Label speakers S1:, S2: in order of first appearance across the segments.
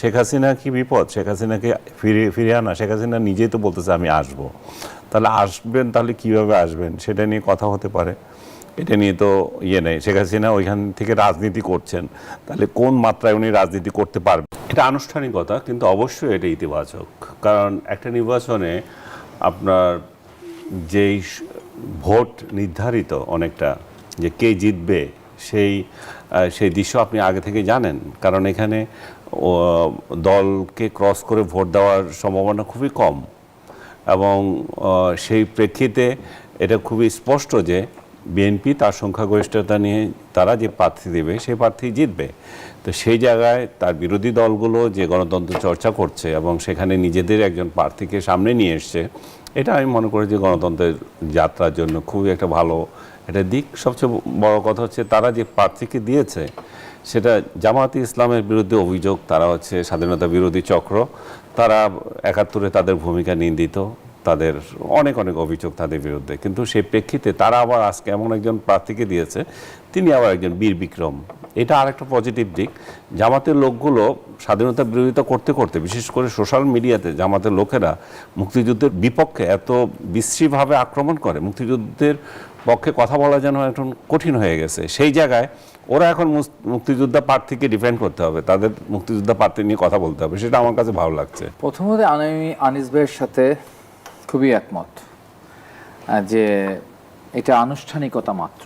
S1: শেখ হাসিনা কি বিপদ? শেখ হাসিনাকে ফিরিয়ে আনা? শেখ হাসিনা নিজেই তো বলতেছে আমি আসবো। তাহলে আসবেন, তাহলে কিভাবে আসবেন সেটা নিয়ে কথা হতে পারে। এটা নিয়ে তো নেই। শেখ হাসিনা ওইখান থেকে রাজনীতি করছেন, তাহলে কোন মাত্রায় উনি রাজনীতি করতে পারবেন? এটা আনুষ্ঠানিকতা, কিন্তু অবশ্যই এটা ইতিবাচক। কারণ একটা নির্বাচনে আপনার যেই ভোট নির্ধারিত অনেকটা, যে কে জিতবে, সেই দৃশ্য আপনি আগে থেকে জানেন। কারণ এখানে দলকে ক্রস করে ভোট দেওয়ার সম্ভাবনা খুবই কম, এবং সেই প্রেক্ষিতে এটা খুবই স্পষ্ট যে বিএনপি তার সংখ্যাগরিষ্ঠতা নিয়ে তারা যে প্রার্থী দেবে সেই প্রার্থী জিতবে। তো সেই জায়গায় তার বিরোধী দলগুলো যে গণতন্ত্র চর্চা করছে এবং সেখানে নিজেদের একজন প্রার্থীকে সামনে নিয়ে এসছে, এটা আমি মনে করি যে গণতন্ত্রের যাত্রার জন্য খুবই একটা ভালো একটা দিক। সবচেয়ে বড় কথা হচ্ছে তারা যে প্রার্থীকে দিয়েছে সেটা জামায়াতে ইসলামের বিরুদ্ধে অভিযোগ, তারা হচ্ছে স্বাধীনতা বিরোধী চক্র, তারা ৭১-এ তাদের ভূমিকা নিন্দিত, তাদের অনেক অনেক অভিযোগ তাদের বিরুদ্ধে। কিন্তু সেই প্রেক্ষিতে তারা আবার আজকে এমন একজন প্রার্থীকে দিয়েছে, তিনি আবার একজন বীর বিক্রম। এটা আরেকটা পজিটিভ দিক। জামাতের লোকগুলো স্বাধীনতা বিরোধিতা করতে করতে, বিশেষ করে সোশ্যাল মিডিয়াতে জামাতের লোকেরা মুক্তিযুদ্ধের বিপক্ষে এত বিশ্রীভাবে আক্রমণ করে, মুক্তিযুদ্ধের পক্ষে কথা বলা যেন এখন কঠিন হয়ে গেছে। সেই জায়গায় ওরা এখন মুক্তিযোদ্ধা প্রার্থীকে ডিফেন্ড করতে হবে, তাদের মুক্তিযোদ্ধা প্রার্থী নিয়ে কথা বলতে হবে। সেটা আমার কাছে ভালো লাগছে।
S2: প্রথমত আমি আনিস ভাইয়ের সাথে খুবই একমত যে এটা আনুষ্ঠানিকতা মাত্র,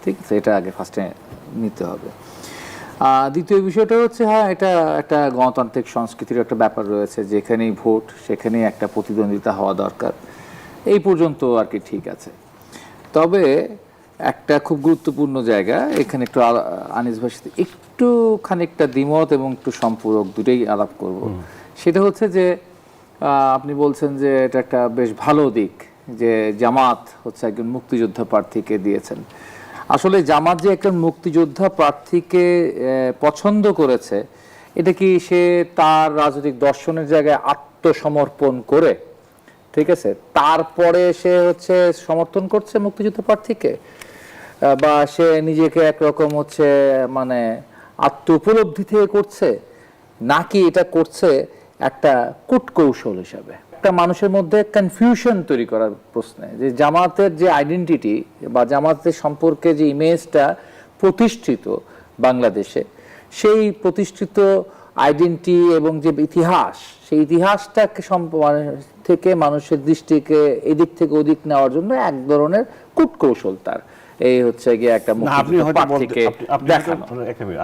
S2: ঠিক আছে, এটা আগে ফার্স্টে নিতে হবে। দ্বিতীয় বিষয়টা হচ্ছে, হ্যাঁ, এটা একটা গণতান্ত্রিক সংস্কৃতির একটা ব্যাপার রয়েছে, যেখানেই ভোট সেখানেই একটা প্রতিদ্বন্দ্বিতা হওয়া দরকার, এই পর্যন্ত আর কি ঠিক আছে। তবে একটা খুব গুরুত্বপূর্ণ জায়গা এখানে একটু আনিস ভাইয়ের সাথে একটু খানিকটা দ্বিমত এবং একটু সম্পূরক দুটোই আলাপ করব। সেটা হচ্ছে যে আপনি বলছেন যে এটা একটা বেশ ভালো দিক যে জামাত হচ্ছে একজন মুক্তিযোদ্ধা প্রার্থীকে দিয়েছেন। আসলে জামাত যে একজন মুক্তিযোদ্ধা প্রার্থীকে পছন্দ করেছে, এটা কি সে তার রাজনৈতিক দর্শনের জায়গায় আত্মসমর্পণ করে, ঠিক আছে, তারপরে সে হচ্ছে সমর্থন করছে মুক্তিযোদ্ধা প্রার্থীকে, বা সে নিজেকে একরকম হচ্ছে মানে আত্ম উপলব্ধি থেকে করছে, নাকি এটা করছে একটা কূটকৌশল হিসাবে? একটা মানুষের মধ্যে কনফিউশন তৈরি করার প্রশ্নে যে জামাতের যে আইডেন্টিটি বা জামাতের সম্পর্কে যে ইমেজটা প্রতিষ্ঠিত বাংলাদেশে, সেই প্রতিষ্ঠিত আইডেন্টিটি এবং যে ইতিহাস, সেই ইতিহাসটাকে থেকে মানুষের দৃষ্টিকে এদিক থেকে ওদিক নেওয়ার জন্য এক ধরনের কূটকৌশল তার। এই হচ্ছে গিয়ে একটা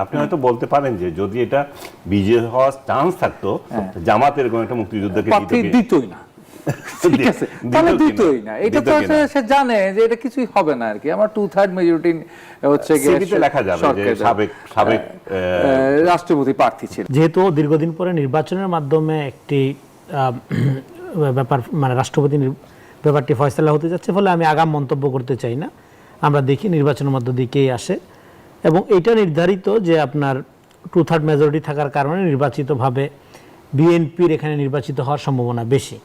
S1: আপনি হয়তো বলতে পারেন যে যদি এটা বিজয় হওয়ার চান্স থাকতো, জামাতের এরকম একটা মুক্তিযুদ্ধকে
S2: দিতই না, ঠিক আছে, তাহলে দিতই না। এটা তো সে জানে যে এটা কিছুই হবে না আর কি। আমার 2/3 মেজরিটি হচ্ছে গিয়ে
S1: লেখা যাবে যে সাবেক
S2: রাষ্ট্রপতি প্রার্থী ছিল।
S3: যেহেতু দীর্ঘদিন পরে নির্বাচনের মাধ্যমে একটি ব্যাপার মানে রাষ্ট্রপতি ব্যাপারটি ফয়সালা হতে যাচ্ছে, ফলে আমি আগাম মন্তব্য করতে চাই না। আমরা দেখি নির্বাচনের মধ্য দিকেই আসে, এবং এটা নির্ধারিত যে আপনার 2/3 মেজরিটি থাকার কারণে নির্বাচিতভাবে বিএনপির এখানে নির্বাচিত হওয়ার সম্ভাবনা বেশি।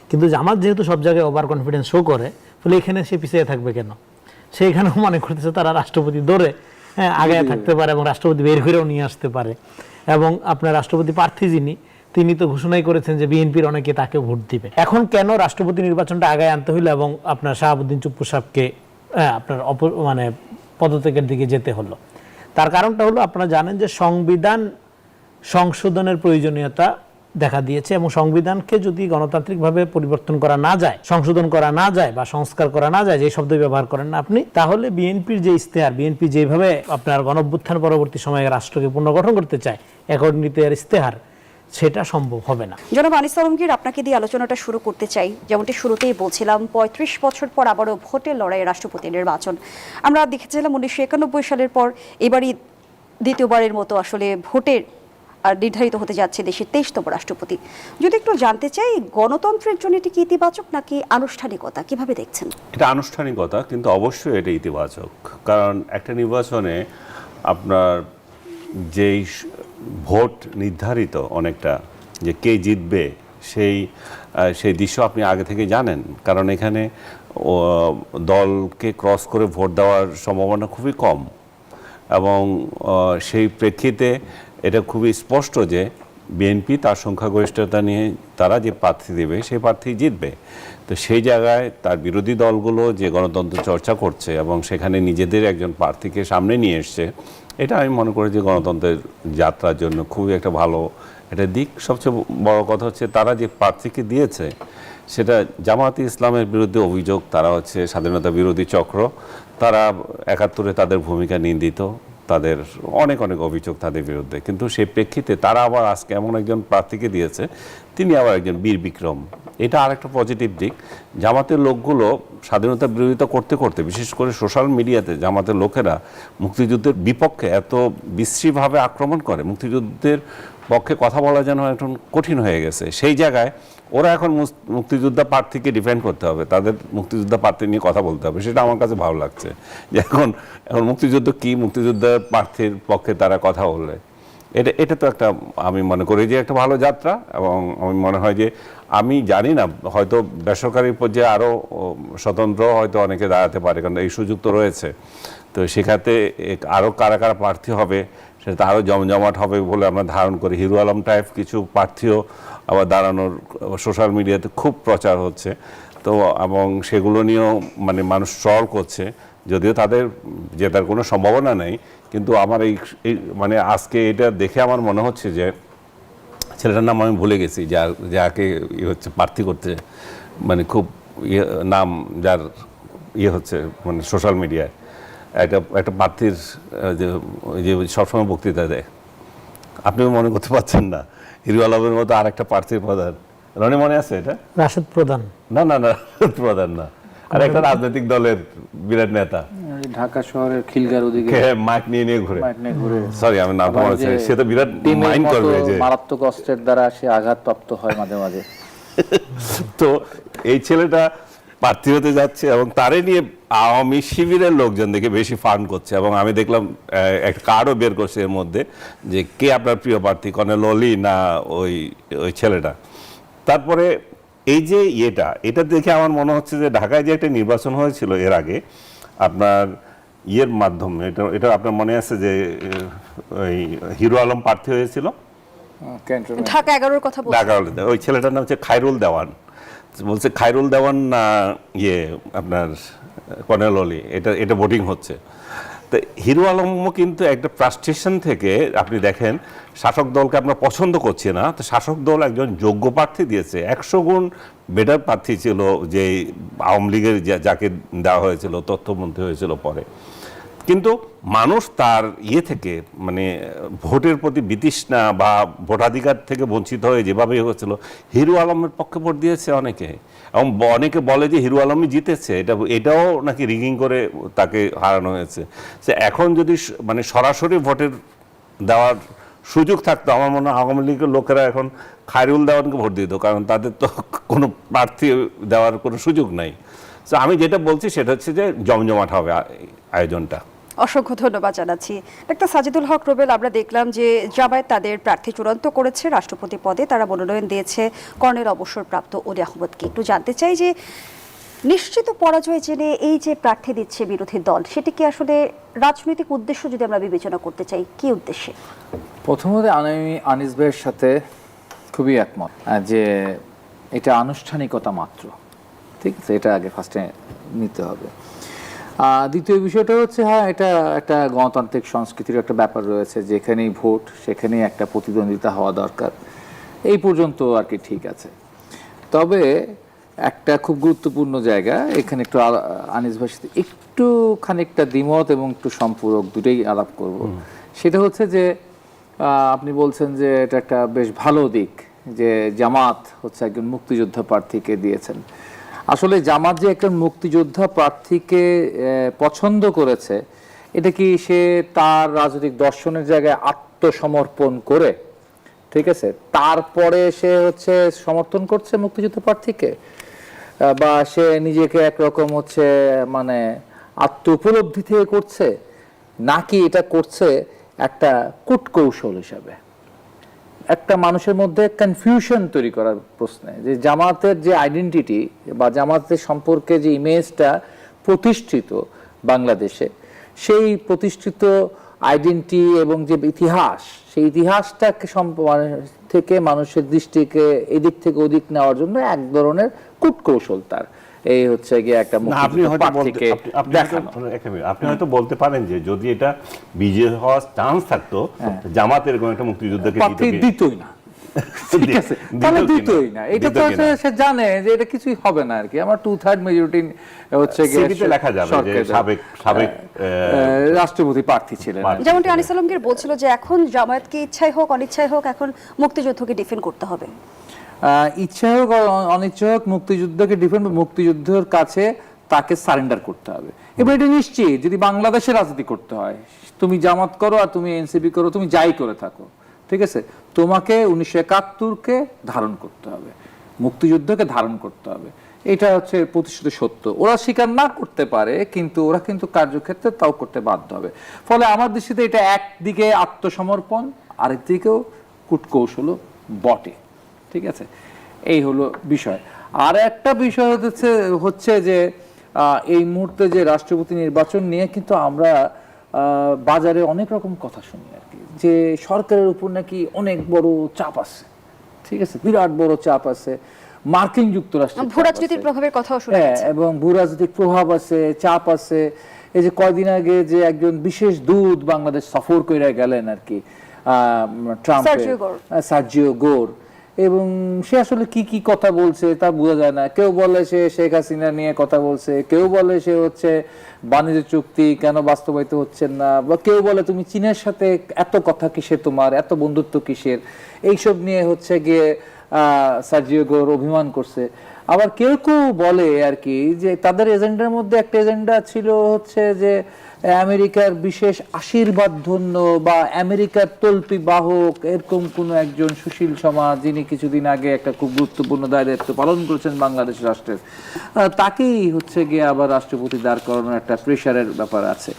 S3: কিন্তু জামাত যেহেতু সব জায়গায় ওভার কনফিডেন্স শো করে, ফলে এখানে সে পিছিয়ে থাকবে কেন? সে এখানেও মনে করতেছে তারা রাষ্ট্রপতি ধরে আগে থাকতে পারে এবং রাষ্ট্রপতি বের করেও নিয়ে আসতে পারে। এবং আপনার রাষ্ট্রপতি প্রার্থী যিনি, তিনি তো ঘোষণাই করেছেন যে বিএনপির অনেকে তাকে ভোট দিবে। এখন কেন রাষ্ট্রপতি নির্বাচনটা আগায় আনতে হইলো এবং আপনার শাহাবুদ্দিন চুপ্পু সাহেবকে আপনার মানে পদত্যাগের দিকে যেতে হলো? তার কারণটা হলো, আপনারা জানেন যে সংবিধান সংশোধনের প্রয়োজনীয়তা দেখা দিয়েছে, এবং সংবিধানকে যদি গণতান্ত্রিকভাবে পরিবর্তন করা না যায়, সংশোধন করা না যায় বা সংস্কার করা না যায়, যে শব্দ ব্যবহার করেন না আপনি, তাহলে বিএনপির যে ইশতেহার, বিএনপি যেভাবে আপনার গণঅভ্যুত্থান পরবর্তী সময়ে রাষ্ট্রকে পুনর্গঠন করতে চায়, অ্যাকর্ডিং টু এর ইশতেহার, সেটা সম্ভব হবে না।
S4: জনাব আনিস আলমগীর, আপনাকে দিয়ে আলোচনাটা শুরু করতে চাই। যেমনটি শুরুতেই বলছিলাম, ৩৫ বছর পর আবারও ভোটের লড়াইয়ে রাষ্ট্রপতি নির্বাচন আমরা দেখেছিলাম ১৯৯১ সালের পর। এবারই দ্বিতীয়বারের মতো আসলে ভোটের আর নির্ধারিত হতে যাচ্ছে দেশের ২৩তম রাষ্ট্রপতি। যদি একটু জানতে চাই, গণতন্ত্রের জন্য এটি কি ইতিবাচক নাকি আনুষ্ঠানিকতা, কিভাবে দেখছেন?
S1: এটা আনুষ্ঠানিকতা, কিন্তু অবশ্যই এটা ইতিবাচক। কারণ একটা নির্বাচনে আপনার যেই ভোট নির্ধারিত অনেকটা, যে কে জিতবে, সেই দৃশ্য আপনি আগে থেকে জানেন। কারণ এখানে দলকে ক্রস করে ভোট দেওয়ার সম্ভাবনা খুবই কম, এবং সেই প্রেক্ষিতে এটা খুবই স্পষ্ট যে বিএনপি তার সংখ্যাগরিষ্ঠতা নিয়ে তারা যে প্রার্থী দেবে সেই প্রার্থী জিতবে। তো সেই জায়গায় তার বিরোধী দলগুলো যে গণতন্ত্র চর্চা করছে এবং সেখানে নিজেদের একজন প্রার্থীকে সামনে নিয়ে এসছে, এটা আমি মনে করি যে গণতন্ত্রের যাত্রার জন্য খুবই একটা ভালো একটা দিক। সবচেয়ে বড় কথা হচ্ছে তারা যে প্রার্থীকে দিয়েছে সেটা জামায়াতে ইসলামের বিরুদ্ধে অভিযোগ, তারা হচ্ছে স্বাধীনতা বিরোধী চক্র, তারা ৭১-এ তাদের ভূমিকা নিন্দিত, তাদের অনেক অনেক অভিযোগ তাদের বিরুদ্ধে। কিন্তু সেই প্রেক্ষিতে তারা আবার আজকে এমন একজন প্রার্থীকে দিয়েছে, তিনি আবার একজন বীর বিক্রম। এটা আরেকটা পজিটিভ দিক। জামাতের লোকগুলো স্বাধীনতা বিরোধিতা করতে করতে, বিশেষ করে সোশ্যাল মিডিয়াতে জামাতের লোকেরা মুক্তিযুদ্ধের বিপক্ষে এত বিশ্রীভাবে আক্রমণ করে, মুক্তিযুদ্ধের পক্ষে কথা বলা যেন এখন কঠিন হয়ে গেছে। সেই জায়গায় ওরা এখন মুক্তিযোদ্ধা প্রার্থীকে ডিফেন্ড করতে হবে, তাদের মুক্তিযোদ্ধা প্রার্থী নিয়ে কথা বলতে হবে। সেটা আমার কাছে ভালো লাগছে যে এখন মুক্তিযুদ্ধ কি, মুক্তিযোদ্ধার প্রার্থীর পক্ষে তারা কথা বললে এটা তো একটা, আমি মনে করি যে একটা ভালো যাত্রা। এবং আমি মনে হয় যে, আমি জানি না, হয়তো বেসরকারি পর্যায়ে আরও স্বতন্ত্র হয়তো অনেকে দাঁড়াতে পারে, কারণ এই সুযোগ তো রয়েছে। তো সেখানে আরও কারা কারা প্রার্থী হবে সেটা আরও জমজমাট হবে বলে আমরা ধারণ করি। হিরো আলম টাইপ কিছু প্রার্থীও আবার দাঁড়ানোর সোশ্যাল মিডিয়াতে খুব প্রচার হচ্ছে। তো এবং সেগুলো নিয়েও মানে মানুষ ট্রল করছে, যদিও তাদের জেতার কোনো সম্ভাবনা নেই। কিন্তু আমার এই মানে আজকে এটা দেখে আমার মনে হচ্ছে যে ছেলেটার নাম আমি ভুলে গেছি, যাকে হচ্ছে প্রার্থী করতে, মানে খুব নাম যার হচ্ছে মানে সোশ্যাল মিডিয়ায় একটা প্রার্থীর যে সবসময় বক্তৃতা দেয়, আপনিও মনে করতে পারছেন না, হিরো আলমের মতো আর একটা প্রার্থীর প্রধান, রনি মনে আছে এটা?
S3: রাশেদ প্রধান?
S1: না না না, প্রধান না, আর একটা রাজনৈতিক দলের বিরাট নেতা,
S2: ঢাকা শহরের খিলগার ওদিকে
S1: মাইক নিয়ে ঘুরে। সরি, আমি নামটা মনে হচ্ছে, সে তো বিরাট মাইন্ড করবে যে
S2: মারাত্মক অস্ত্রের দ্বারা সে আঘাতপ্রাপ্ত হয় মাঝে মাঝে।
S1: তো এই ছেলেটা প্রার্থী হতে যাচ্ছে এবং তারে নিয়ে আওয়ামী শিবিরের লোকজন দেখে বেশি ফান্ড করছে। এবং আমি দেখলাম একটা কার্ডও বের করছে এর মধ্যে, যে কে আপনার প্রিয় প্রার্থী, কর্নেল অলি না ওই ছেলেটা। তারপরে এই যে এটা দেখে আমার মনে হচ্ছে যে ঢাকায় যে একটা নির্বাচন হয়েছিল এর আগে আপনার মাধ্যমে, এটা আপনার মনে আছে যে ওই হিরো আলম প্রার্থী হয়েছিল
S4: ঢাকা 11-র কথা বলছি।
S1: ওই ছেলেটার নাম হচ্ছে খায়রুল দেওয়ান, বলছে খায়রুল দেওয়ান না আপনার কর্নেল অলি, এটা ভোটিং হচ্ছে। তো হিরো আলমও কিন্তু একটা ফ্রাস্ট্রেশন থেকে, আপনি দেখেন শাসক দলকে আপনার পছন্দ করছে না, তো শাসক দল একজন যোগ্য প্রার্থী দিয়েছে, 100 গুণ বেটার প্রার্থী ছিল যে আওয়ামী লীগের যাকে দেওয়া হয়েছিল, তথ্যমন্ত্রী হয়েছিল পরে। কিন্তু মানুষ তার থেকে মানে ভোটের প্রতি বিতৃষ্ণা বা ভোটাধিকার থেকে বঞ্চিত হয়ে যেভাবে হয়েছিল, হিরো আলমের পক্ষে ভোট দিয়েছে অনেকে। এবং অনেকে বলে যে হিরো আলমই জিতেছে, এটাও নাকি রিগিং করে তাকে হারানো হয়েছে। সে এখন যদি মানে সরাসরি ভোটের দেওয়ার সুযোগ থাকতো, আমার মনে হয় আওয়ামী লীগের লোকেরা এখন খায়রুল দেওয়ানকে ভোট দিত, কারণ তাদের তো কোনো প্রার্থী দেওয়ার কোনো সুযোগ নাই। তো আমি যেটা বলছি সেটা হচ্ছে যে জমজমাট হবে আয়োজনটা।
S4: অসংখ্য ধন্যবাদ জানাচ্ছি ডাক্তার সাজিদুল হক রুবেল। আমরা দেখলাম যে জামায়াত তাদের প্রার্থী চূড়ান্ত করেছে, রাষ্ট্রপতি পদে তারা মনোনয়ন দিয়েছে কর্নেল অবসরপ্রাপ্ত অলি আহমদকে। একটু জানতে চাই যে নিশ্চিত পরাজয় জেনে এই যে প্রার্থী দিচ্ছে বিরোধী দল, সেটি কি আসলে রাজনৈতিক উদ্দেশ্য যদি আমরা বিবেচনা করতে চাই, কি উদ্দেশ্যে?
S2: প্রথমত আমি আনিস ভাইয়ের সাথে খুবই একমত যে এটা আনুষ্ঠানিকতা মাত্র, ঠিক আছে, এটা আগে ফার্স্টে নিতে হবে। দ্বিতীয় বিষয়টা হচ্ছে, হ্যাঁ, এটা একটা গণতান্ত্রিক সংস্কৃতির একটা ব্যাপার রয়েছে, যেখানেই ভোট সেখানেই একটা প্রতিদ্বন্দ্বিতা হওয়া দরকার, এই পর্যন্ত আর কি ঠিক আছে। তবে একটা খুব গুরুত্বপূর্ণ জায়গা এখানে, একটু আনিস ভাইয়ের সাথে একটু খানিকটা দ্বিমত এবং একটু সম্পূরক দুটোই আলাপ করব। সেটা হচ্ছে যে আপনি বলছেন যে এটা একটা বেশ ভালো দিক যে জামাত হচ্ছে একজন মুক্তিযোদ্ধা প্রার্থীকে দিয়েছেন। আসলে জামাত যে একজন মুক্তিযোদ্ধা প্রার্থীকে পছন্দ করেছে, এটা কি সে তার রাজনৈতিক দর্শনের জায়গায় আত্মসমর্পণ করে, ঠিক আছে, তারপরে সে হচ্ছে সমর্থন করছে মুক্তিযোদ্ধা প্রার্থীকে, বা সে নিজেকে একরকম হচ্ছে মানে আত্ম উপলব্ধি থেকে করছে, নাকি এটা করছে একটা কূটকৌশল হিসাবে? একটা মানুষের মধ্যে কনফিউশন তৈরি করার প্রশ্নে, যে জামাতের যে আইডেন্টিটি বা জামাতের সম্পর্কে যে ইমেজটা প্রতিষ্ঠিত বাংলাদেশে, সেই প্রতিষ্ঠিত আইডেন্টিটি এবং যে ইতিহাস, সেই ইতিহাসটাকে থেকে মানুষের দৃষ্টিকে এদিক থেকে ওদিক নেওয়ার জন্য এক ধরনের কূটকৌশল তার। এই হচ্ছে গিয়ে একটা
S1: না, আপনি হয়তো আপনি হয়তো বলতে পারেন যে যদি এটা বিজয় হওয়ার চান্স থাকতো, জামাত এরকম একটা মুক্তিযুদ্ধকে
S2: দিতই না, ঠিক আছে, তাহলে দিতই না। এটা তো সে জানে যে এটা কিছুই হবে না আর কি। আমার 2/3 মেজরিটি হচ্ছে গিয়ে
S1: লেখা যাবে যে সাবেক
S2: রাষ্ট্রপতি প্রার্থী ছিলেন।
S4: যেমনটি আনিস আলমগীর বলছিল যে এখন জামায়াতকে ইচ্ছাই হোক অনিচ্ছাই হোক এখন মুক্তিযুদ্ধকে ডিফেন্ড করতে হবে।
S2: ইচ্ছা হোক অনিচ্ছা হোক মুক্তিযুদ্ধকে ডিফেন্ড, মুক্তিযুদ্ধের কাছে তাকে সারেন্ডার করতে হবে। এবার এটা নিশ্চিত যদি বাংলাদেশে রাজনীতি করতে হয়, তুমি জামাত করো আর তুমি এনসিপি করো, তুমি যাই করে থাকো, ঠিক আছে, তোমাকে 1971-কে ধারণ করতে হবে, মুক্তিযুদ্ধকে ধারণ করতে হবে। এটা হচ্ছে প্রতিষ্ঠিত সত্য। ওরা স্বীকার না করতে পারে, কিন্তু ওরা কিন্তু কার্যক্ষেত্রে তাও করতে বাধ্য হবে। ফলে আমার দৃষ্টিতে এটা একদিকে আত্মসমর্পণ, আরেকদিকেও কূটকৌশলও বটে, ঠিক আছে। এই হলো বিষয়। আর একটা বিষয় হচ্ছে যে এই মুহূর্তে যে রাষ্ট্রপতি নির্বাচন নিয়ে কিন্তু আমরা বাজারে অনেক রকম কথা শুনি আর কি, যে সরকারের উপর নাকি অনেক বড় চাপ আছে, ঠিক আছে, বিরাট বড় চাপ আছে, মার্কিন যুক্তরাষ্ট্রের
S4: ভূরাজনৈতিক প্রভাবের কথাও শোনা যাচ্ছে,
S2: এবং ভূরাজনৈতিক প্রভাব আছে, চাপ আছে। এই যে কয়দিন আগে যে একজন বিশেষ দূত বাংলাদেশ সফর করে গেলেন আর কি, ট্রাম্পের, সার্জিও গোর, এবং সে আসলে কি কি কথা বলছে তা বোঝা যায় না। কেউ বলে সে শেখ হাসিনা নিয়ে কথা বলছে, কেউ বলে সে হচ্ছে বাণিজ্য চুক্তি কেন বাস্তবায়িত হচ্ছে না, বা কেউ বলে তুমি চীনের সাথে এত কথা কিসের, তোমার এত বন্ধুত্ব কিসের, এইসব নিয়ে হচ্ছে গিয়ে সার্জিও গোর অভিমান করছে। আবার কেউ কেউ বলে আর কি যে তাদের এজেন্ডার মধ্যে একটা এজেন্ডা ছিল হচ্ছে যে আমেরিকার বিশেষ আশীর্বাদ ধন্য বা আমেরিকার তল্পি বাহক এরকম কোন একজন সুশীল সমাজ, যিনি কিছুদিন আগে একটা খুব গুরুত্বপূর্ণ দায়িত্ব পালন করেছেন বাংলাদেশ রাষ্ট্রের, তাকেই হচ্ছে গিয়ে আবার রাষ্ট্রপতি দাঁড় করানোর একটা প্রেশারের ব্যাপার আছে।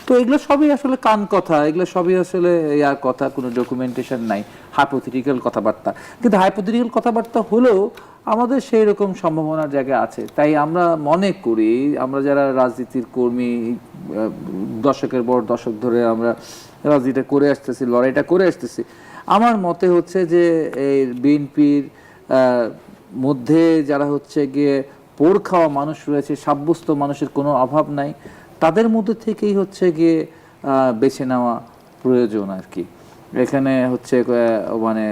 S2: তো এগুলো সবই আসলে কান কথা, এগুলো সবই আসলে ইয়ার কথা, কোনো ডকুমেন্টেশন নাই, হাইপোথেটিক্যাল কথাবার্তা। কিন্তু হাইপোথেটিক্যাল কথাবার্তা হলেও আমাদের সেই রকম সম্ভাবনার জায়গা আছে। তাই আমরা মনে করি, আমরা যারা রাজনীতির কর্মী, দশকের পর দশক ধরে আমরা রাজনীতিটা করে আসতেছি, লড়াইটা করে আসতেছি, আমার মতে হচ্ছে যে এই বিএনপির মধ্যে যারা হচ্ছে গিয়ে পোড় খাওয়া মানুষ রয়েছে, সাব্যস্ত মানুষের কোনো অভাব নাই, তাদের মধ্যে থেকেই হচ্ছে গিয়ে বেছে নেওয়া প্রয়োজন আর কি। এখানে হচ্ছে মানে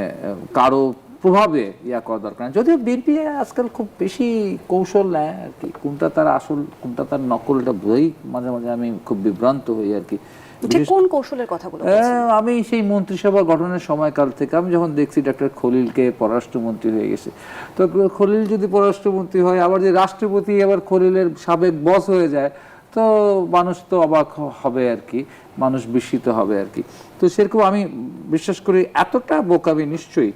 S2: কারো প্রভাবে ইয়া করা দরকার না। যদিও বিএনপি আজকাল খুব বেশি কৌশল নেয় আর কি, কোনটা তার আসল কোনটা তার নকল, এটা বোঝাই মাঝে মাঝে আমি খুব বিভ্রান্ত হই আর কি।
S4: কোন কৌশলের কথাগুলো
S2: আমি সেই মন্ত্রিসভা গঠনের সময়কাল থেকে আমি যখন দেখছি ডক্টর খলিলকে পররাষ্ট্রমন্ত্রী হয়ে গেছে, তো খলিল যদি পররাষ্ট্রমন্ত্রী হয়, আবার যে রাষ্ট্রপতি আবার খলিলের সাবেক বস হয়ে যায়, তো মানুষ তো অবাক হবে আর কি, মানুষ বিস্মিত হবে আর কি। তো সেরকম আমি বিশ্বাস করি এতটা বোকামি নিশ্চয়ই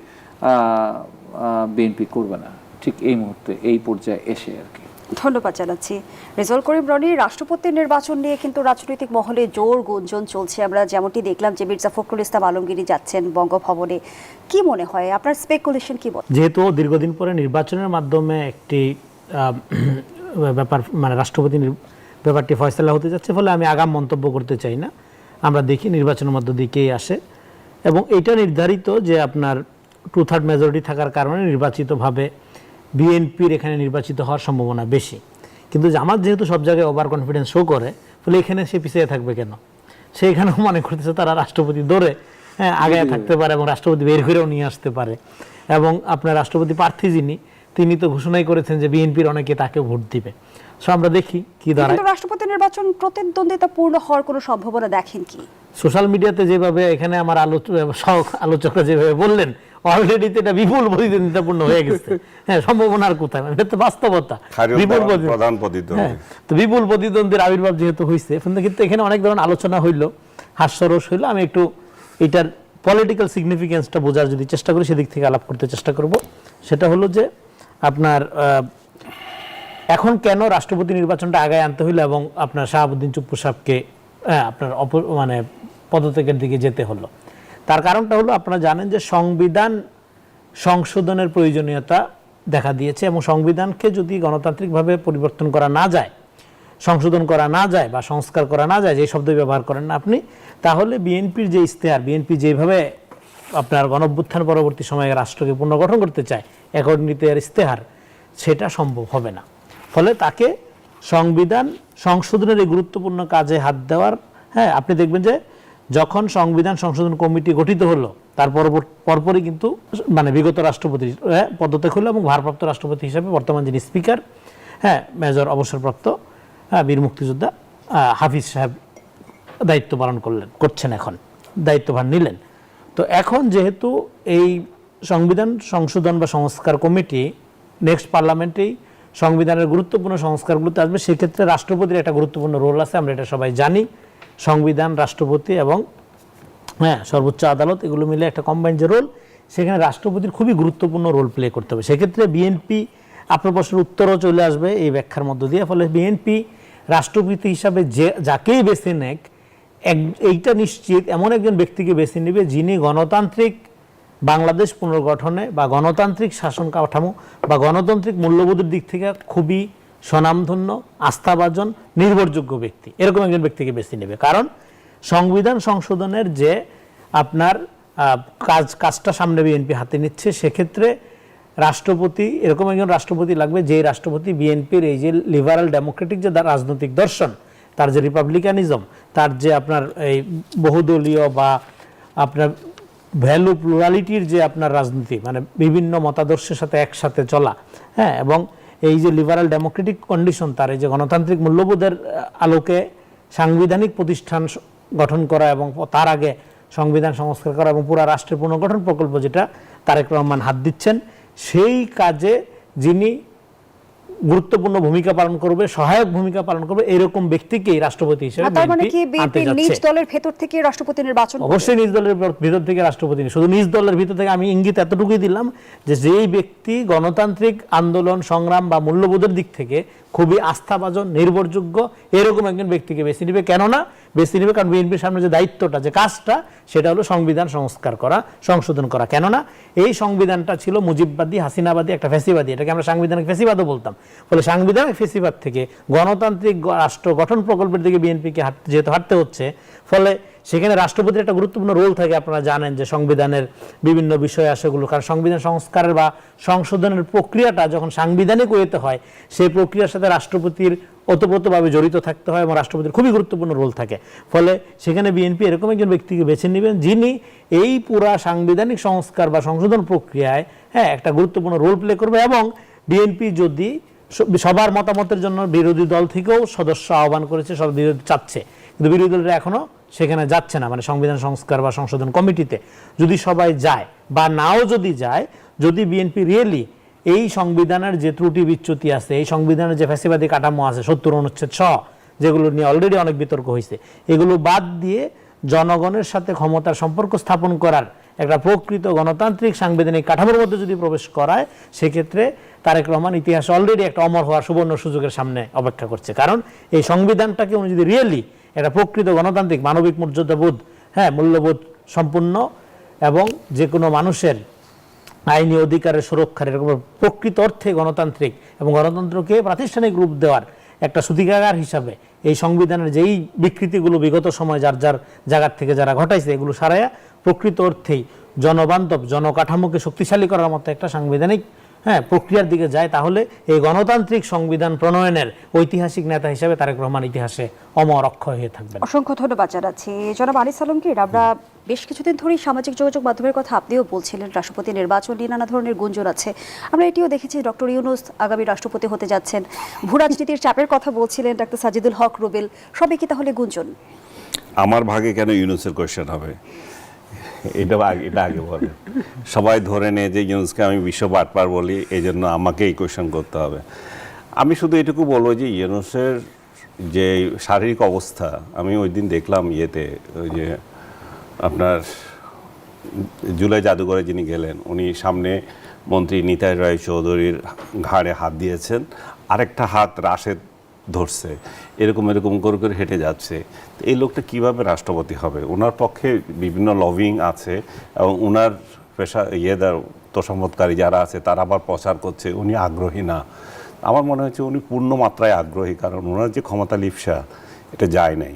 S2: বিএনপি করবে না ঠিক এই মুহূর্তে, এই পর্যায়ে এসে আর কি।
S4: ধন্যবাদ জানাচ্ছি রেজাউল করিম রনি। রাষ্ট্রপতি নির্বাচন নিয়ে কিন্তু রাজনৈতিক মহলে জোর গুঞ্জন চলছে। আমরা যেমনটি দেখলাম যে মির্জা ফখরুল ইসলাম আলমগীর যাচ্ছেন বঙ্গভবনে, কি মনে হয় আপনার স্পেকুলেশন কি বলে?
S3: যেহেতু দীর্ঘদিন পরে নির্বাচনের মাধ্যমে একটি ব্যাপার মানে রাষ্ট্রপতি ব্যাপারটি ফয়সালা হতে যাচ্ছে, ফলে আমি আগাম মন্তব্য করতে চাই না। আমরা দেখি নির্বাচনের মধ্য দিকেই আসে, এবং এটা নির্ধারিত যে আপনার 2/3 মেজরিটি থাকার কারণে নির্বাচিতভাবে বিএনপির এখানে নির্বাচিত হওয়ার সম্ভাবনা বেশি। কিন্তু জামাত যেহেতু সব জায়গায় ওভার কনফিডেন্স শো করে, ফলে এখানে সে পিছিয়ে থাকবে কেন? সে এখানেও মনে করতেছে তারা রাষ্ট্রপতি ধরে আগে থাকতে পারে এবং রাষ্ট্রপতি বের করেও নিয়ে আসতে পারে। এবং আপনার রাষ্ট্রপতি প্রার্থী যিনি, তিনি তো ঘোষণাই করেছেন যে বিএনপির অনেকে তাকে ভোট দিবে। সো আমরা দেখি কি দাঁড়ায়।
S4: কিন্তু রাষ্ট্রপতি নির্বাচন প্রতিদ্বন্দ্বিতা পূর্ণ হওয়ার কোনো সম্ভাবনা দেখেন কি?
S3: সোশ্যাল মিডিয়াতে যেভাবে এখানে আমার আলোচকরা যেভাবে বললেন, অলরেডি তো এটা বিপুল প্রতিদ্বন্দ্বিতাপূর্ণ হয়ে গেছে। হ্যাঁ, সম্ভাবনার কোথায়, এটা তো বাস্তবতা। বিপুল তো বিপুল প্রতিদ্বন্দ্বীর আবির্ভাব যেহেতু হয়েছে, কিন্তু এখানে অনেক ধরনের আলোচনা হইলো, হাস্যরস হইলো। আমি একটু এটার পলিটিক্যাল সিগনিফিকেন্সটা বোঝার যদি চেষ্টা করি, সেদিক থেকে আলাপ করতে চেষ্টা করব। সেটা হলো যে আপনার এখন কেন রাষ্ট্রপতি নির্বাচনটা আগায় আনতে হইলো এবং আপনার শাহাবুদ্দিন চুপ্পু সাহেবকে আপনার মানে পদত্যাগের দিকে যেতে হলো, তার কারণটা হলো আপনারা জানেন যে সংবিধান সংশোধনের প্রয়োজনীয়তা দেখা দিয়েছে, এবং সংবিধানকে যদি গণতান্ত্রিকভাবে পরিবর্তন করা না যায়, সংশোধন করা না যায় বা সংস্কার করা না যায়, যে শব্দ ব্যবহার করেন না আপনি, তাহলে বিএনপির যে ইশতেহার, বিএনপি যেভাবে আপনার গণঅভ্যুত্থান পরবর্তী সময়ে রাষ্ট্রকে পুনর্গঠন করতে চায়, একনিত এর ইশতেহার, সেটা সম্ভব হবে না। ফলে তাকে সংবিধান সংশোধনের এই গুরুত্বপূর্ণ কাজে হাত দেওয়ার, হ্যাঁ, আপনি দেখবেন যে যখন সংবিধান সংশোধন কমিটি গঠিত হলো তার পরপরই কিন্তু মানে বিগত রাষ্ট্রপতি পদত্যাগ হলো এবং ভারপ্রাপ্ত রাষ্ট্রপতি হিসেবে বর্তমান যিনি স্পিকার, হ্যাঁ, মেজর অবসরপ্রাপ্ত বীর মুক্তিযোদ্ধা হাফিজ সাহেব দায়িত্ব পালন করছেন, এখন দায়িত্বভার নিলেন। তো এখন যেহেতু এই সংবিধান সংশোধন বা সংস্কার কমিটি নেক্সট পার্লামেন্টেই সংবিধানের গুরুত্বপূর্ণ সংস্কারগুলোতে আসবে, সেক্ষেত্রে রাষ্ট্রপতির একটা গুরুত্বপূর্ণ রোল আছে, আমরা এটা সবাই জানি। সংবিধান, রাষ্ট্রপতি এবং হ্যাঁ সর্বোচ্চ আদালত, এগুলো মিলে একটা কম্বাইন্ড যে রোল, সেখানে রাষ্ট্রপতির খুবই গুরুত্বপূর্ণ রোল প্লে করতে হবে। সেক্ষেত্রে বিএনপি, আপনার প্রশ্নের উত্তরও চলে আসবে এই ব্যাখ্যার মধ্য দিয়ে, ফলে বিএনপি রাষ্ট্রপতি হিসাবে যাকেই বেছে নেক, এইটা নিশ্চিত এমন একজন ব্যক্তিকে বেছে নেবে যিনি গণতান্ত্রিক বাংলাদেশ পুনর্গঠনে বা গণতান্ত্রিক শাসন কাঠামো বা গণতান্ত্রিক মূল্যবোধের দিক থেকে খুবই স্বনামধন্য, আস্থাভাজন, নির্ভরযোগ্য ব্যক্তি, এরকম একজন ব্যক্তিকে বেছে নেবে। কারণ সংবিধান সংশোধনের যে আপনার কাজটা সামনে বিএনপি হাতে নিচ্ছে, সেক্ষেত্রে রাষ্ট্রপতি, এরকম একজন রাষ্ট্রপতি লাগবে যে রাষ্ট্রপতি বিএনপির এই যে লিবারাল ডেমোক্রেটিক যে রাজনৈতিক দর্শন, তার যে রিপাবলিকানিজম, তার যে আপনার এই বহুদলীয় বা আপনার ভ্যালু প্লুরালিটির যে আপনার রাজনীতি, মানে বিভিন্ন মতাদর্শের সাথে একসাথে চলা, হ্যাঁ, এবং এই যে লিবারাল ডেমোক্রেটিক কন্ডিশন, তার এই যে গণতান্ত্রিক মূল্যবোধের আলোকে সাংবিধানিক প্রতিষ্ঠান গঠন করা এবং তার আগে সংবিধান সংস্কার করা এবং পুরা রাষ্ট্রের পুনর্গঠন প্রকল্প যেটা তারেক রহমান হাত দিচ্ছেন, সেই কাজে যিনি গুরুত্বপূর্ণ ভূমিকা পালন করবে, সহায়ক ভূমিকা পালন করবে, এরকম ব্যক্তিকেই রাষ্ট্রপতি হিসেবে
S4: তার মানে কি বিএনপি নিজ দলের ভেতর থেকে রাষ্ট্রপতি নির্বাচন করবে?
S3: অবশ্যই নিজ দলের ভিতর থেকে রাষ্ট্রপতি, শুধু নিজ দলের ভিতর থেকে। আমি ইঙ্গিত এতটুকুই দিলাম যে যেই ব্যক্তি গণতান্ত্রিক আন্দোলন সংগ্রাম বা মূল্যবোধের দিক থেকে খুবই আস্থাভাজন, নির্ভরযোগ্য, এরকম একজন ব্যক্তিকে বেছে নিবে। কেননা বেছে নিবে কারণ বিএনপির সামনে যে দায়িত্বটা, যে কাজটা, সেটা হলো সংবিধান সংস্কার করা, সংশোধন করা। কেননা এই সংবিধানটা ছিল মুজিববাদী, হাসিনাবাদী, একটা ফ্যাসিবাদী, এটাকে আমরা সাংবিধানিক ফ্যাসিবাদও বলতাম। ফলে সাংবিধানিক ফ্যাসিবাদ থেকে গণতান্ত্রিক রাষ্ট্র গঠন প্রকল্পের দিকে বিএনপিকে যেহেতু হাঁটতে হচ্ছে, ফলে সেখানে রাষ্ট্রপতির একটা গুরুত্বপূর্ণ রোল থাকে। আপনারা জানেন যে সংবিধানের বিভিন্ন বিষয় আসে এগুলো, কারণ সংবিধান সংস্কারের বা সংশোধনের প্রক্রিয়াটা যখন সাংবিধানিক ওয়েতে হয়, সেই প্রক্রিয়ার সাথে রাষ্ট্রপতির ওতপ্রোতভাবে জড়িত থাকতে হয় এবং রাষ্ট্রপতির খুবই গুরুত্বপূর্ণ রোল থাকে। ফলে সেখানে বিএনপি এরকম একজন ব্যক্তিকে বেছে নেবেন যিনি এই পুরা সাংবিধানিক সংস্কার বা সংশোধন প্রক্রিয়ায়, হ্যাঁ, একটা গুরুত্বপূর্ণ রোল প্লে করবে। এবং বিএনপি যদি সবার মতামতের জন্য বিরোধী দল থেকেও সদস্য আহ্বান করেছে, সব বিরোধী চাচ্ছে, কিন্তু বিরোধী দলরা এখনো সেখানে যাচ্ছে না, মানে সংবিধান সংস্কার বা সংশোধন কমিটিতে। যদি সবাই যায় বা নাও যদি যায়, যদি বিএনপি রিয়েলি এই সংবিধানের যে ত্রুটি বিচ্যুতি আছে, এই সংবিধানের যে ফ্যাসিবাদী কাঠামো আছে 70 অনুচ্ছেদ সহ, যেগুলো নিয়ে অলরেডি অনেক বিতর্ক হয়েছে, এগুলো বাদ দিয়ে জনগণের সাথে ক্ষমতার সম্পর্ক স্থাপন করার একটা প্রকৃত গণতান্ত্রিক সাংবিধানিক কাঠামোর মধ্যে যদি প্রবেশ করায়, সেক্ষেত্রে তারেক রহমান ইতিহাসে অলরেডি একটা অমর হওয়ার সুবর্ণ সুযোগের সামনে অপেক্ষা করছে। কারণ এই সংবিধানটাকে উনি যদি রিয়েলি একটা প্রকৃত গণতান্ত্রিক মানবিক মর্যাদাবোধ, হ্যাঁ, মূল্যবোধ সম্পূর্ণ এবং যে কোনো মানুষের আইনি অধিকারের সুরক্ষার এরকম প্রকৃত অর্থে গণতান্ত্রিক এবং গণতন্ত্রকে প্রাতিষ্ঠানিক রূপ দেওয়ার একটা সূতিকাগার হিসাবে এই সংবিধানের যেই বিকৃতিগুলো বিগত সময় যার যার জায়গার থেকে যারা ঘটাইছে, এগুলো সারাইয়া প্রকৃত অর্থেই জনবান্ধব জনকাঠামোকে শক্তিশালী করার মতো একটা সাংবিধানিক, হ্যাঁ, প্রক্রিয়ার দিকে যায়, তাহলে এই গণতান্ত্রিক সংবিধান প্রণয়নের ঐতিহাসিক নেতা হিসেবে তারেক রহমান ইতিহাসে অমর অক্ষয় হয়ে থাকবেন।
S4: অসংখ্য ধন্যবাদ জানাচ্ছি জনাব আনিস আলমগীর। আমরা বেশ কিছুদিন ধরেই সামাজিক যোগাযোগ মাধ্যমের কথা আপনিও বলছিলেন, রাষ্ট্রপতি নির্বাচন নিয়ে নানা ধরনের গুঞ্জন আছে। আমরা এটিও দেখেছি ডক্টর ইউনূস আগামী রাষ্ট্রপতি হতে যাচ্ছেন, ভূ রাজনীতির চাপের কথা বলছিলেন ডাক্তার সাজিদুল হক রুবেল, সবই কি তাহলে গুঞ্জন?
S1: আমার ভাগে কেন ইউনূসের কোয়েশ্চেন হবে, এটা আগে বলে। সবাই ধরে নেয় যে ইউনূসকে আমি বিশ্ব বাটপার বলি, এই জন্য আমাকে এই কোয়েশ্চেন করতে হবে। আমি শুধু এটুকু বলবো যে ইউনূসের যে শারীরিক অবস্থা, আমি ওই দিন দেখলাম ইয়েতে, ওই যে আপনার জুলাই জাদুঘরে যিনি গেলেন, উনি সামনে মন্ত্রী নিতাই রায় চৌধুরীর ঘাড়ে হাত দিয়েছেন, আরেকটা হাত রাশেদ ধরছে, এরকম করে করে হেঁটে যাচ্ছে। এই লোকটা কিভাবে রাষ্ট্রপতি হবে? ওনার পক্ষে বিভিন্ন লবিং আছে এবং ওনার পেশা তোষামতকারী যারা আছে তারা আবার প্রচার করছে উনি আগ্রহী না। আমার মনে হচ্ছে উনি পূর্ণ মাত্রায় আগ্রহী, কারণ ওনার যে ক্ষমতা লিপ্সা এটা যায় নাই।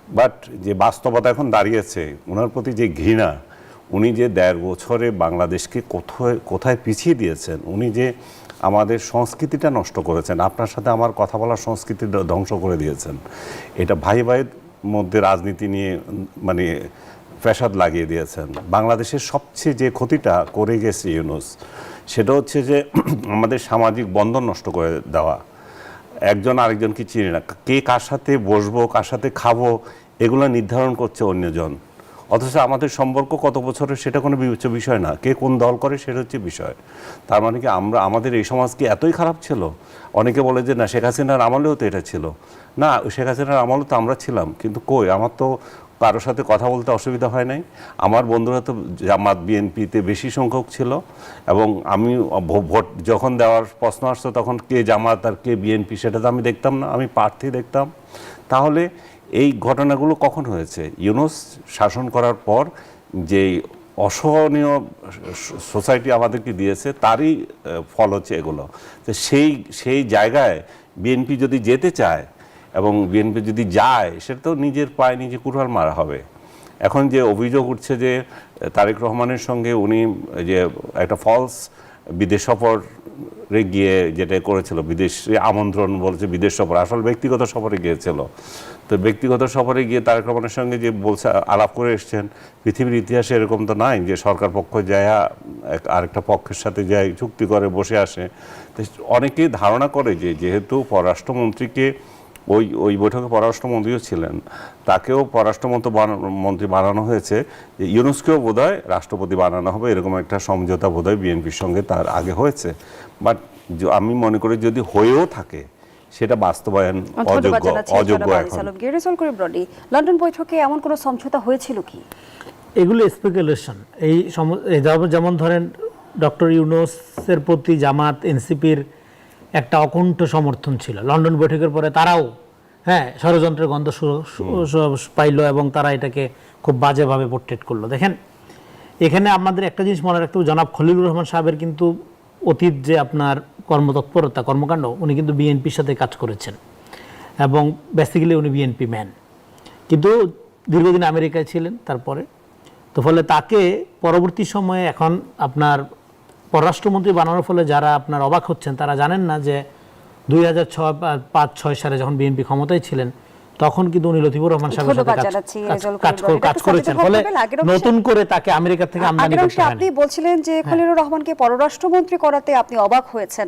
S1: বাট যে বাস্তবতা এখন দাঁড়িয়েছে, ওনার প্রতি যে ঘৃণা, উনি যে 1.5 বছরে বাংলাদেশকে কোথায় পিছিয়ে দিয়েছেন, উনি যে আমাদের সংস্কৃতিটা নষ্ট করেছেন, আপনার সাথে আমার কথা বলার সংস্কৃতি ধ্বংস করে দিয়েছেন, এটা ভাই ভাইয়ের মধ্যে রাজনীতি নিয়ে মানে ফ্যাসাদ লাগিয়ে দিয়েছেন। বাংলাদেশের সবচেয়ে যে ক্ষতিটা করে গেছে ইউনূস, সেটা হচ্ছে যে আমাদের সামাজিক বন্ধন নষ্ট করে দেওয়া। একজন আরেকজনকে চিনি না, কে কার সাথে বসবো, কার সাথে খাবো, এগুলো নির্ধারণ করছে অন্যজন। অথচ আমাদের সম্পর্ক কত বছরের সেটা কোনো বিবেচ্য বিষয় না, কে কোন দল করে সেটা হচ্ছে বিষয়। তার মানে কি আমাদের এই সমাজ কি এতই খারাপ ছিল? অনেকে বলে যে না, শেখ হাসিনার আমলেও তো এটা ছিল। না, শেখ হাসিনার আমলেও তো আমরা ছিলাম, কিন্তু কই, আমার তো কারোর সাথে কথা বলতে অসুবিধা হয় নাই। আমার বন্ধুরা তো জামাত বিএনপিতে বেশি সংখ্যক ছিল, এবং আমি ভোট যখন দেওয়ার প্রশ্ন আসতো তখন কে জামাত আর কে বিএনপি সেটা তো আমি দেখতাম না, আমি প্রার্থী দেখতাম। তাহলে এই ঘটনাগুলো কখন হয়েছে? ইউনূস শাসন করার পর যে অসহনীয় সোসাইটি আমাদেরকে দিয়েছে তারই ফল হচ্ছে এগুলো। তো সেই জায়গায় বিএনপি যদি যেতে চায় এবং বিএনপি যদি যায়, সেটা তো নিজের পায়ে নিজে কুড়াল মারা হবে। এখন যে অভিযোগ উঠছে যে তারেক রহমানের সঙ্গে উনি যে একটা ফলস বিদেশ সফরে গিয়ে যেটা করেছিল, বিদেশে আমন্ত্রণ বলছে বিদেশ সফর, আসলে ব্যক্তিগত সফরে গিয়েছিল। তো ব্যক্তিগত সফরে গিয়ে তারেক রহমানের সঙ্গে যে বলছে আলাপ করে এসছেন, পৃথিবীর ইতিহাসে এরকম তো নাই যে সরকার পক্ষ যায় আরেকটা পক্ষের সাথে যায় চুক্তি করে বসে আসে। তো অনেকেই ধারণা করে যে যেহেতু পররাষ্ট্রমন্ত্রীকে ওই বৈঠকে পররাষ্ট্রমন্ত্রীও ছিলেন, তাকেও পররাষ্ট্রমন্ত্রী বানানো হয়েছে, যে ইউনূসকেও বোধহয় রাষ্ট্রপতি বানানো হবে, এরকম একটা সমঝোতা বোধহয় বিএনপির সঙ্গে তার আগে হয়েছে। বাট আমি মনে করি যদি হয়েও থাকে সেটা বাস্তবায়ন অযোগ্য। এখন
S4: লন্ডন বৈঠকে এমন কোনো সমঝোতা হয়েছিল কি?
S3: এগুলো স্পেকুলেশন। যেমন ধরেন ডক্টর ইউনূসের প্রতি জামাত এনসিপির একটা অকুণ্ঠ সমর্থন ছিল। লন্ডন বৈঠকের পরে তারাও ষড়যন্ত্রের গন্ধ পাইল এবং তারা এটাকে খুব বাজেভাবে পোর্ট্রেট করলো। দেখেন, এখানে আমাদের একটা জিনিস মনে রাখতে হবে, জনাব খলিলুর রহমান সাহেবের কিন্তু অতীত যে আপনার কর্মতৎপরতা, কর্মকাণ্ড, উনি কিন্তু বিএনপির সাথে কাজ করেছেন এবং বেসিক্যালি উনি বিএনপি ম্যান, কিন্তু দীর্ঘদিন আমেরিকায় ছিলেন তারপরে। তো ফলে তাকে পরবর্তী সময়ে এখন আপনার পররাষ্ট্রমন্ত্রী বানানোর ফলে যারা আপনার অবাক হচ্ছেন তারা জানেন না যে 2005-6 সালে যখন বিএনপি ক্ষমতায় ছিলেন তখন কিন্তু উনি লতিফুর রহমান সাহেবের সাথে কাজ করেছেন, ফলে নতুন করে তাকে আমেরিকা থেকে আমদানি করতে হয়।
S4: আপনি বলছিলেন যে খলিলুর রহমানকে পররাষ্ট্রমন্ত্রী করাতে আপনি অবাক হয়েছেন,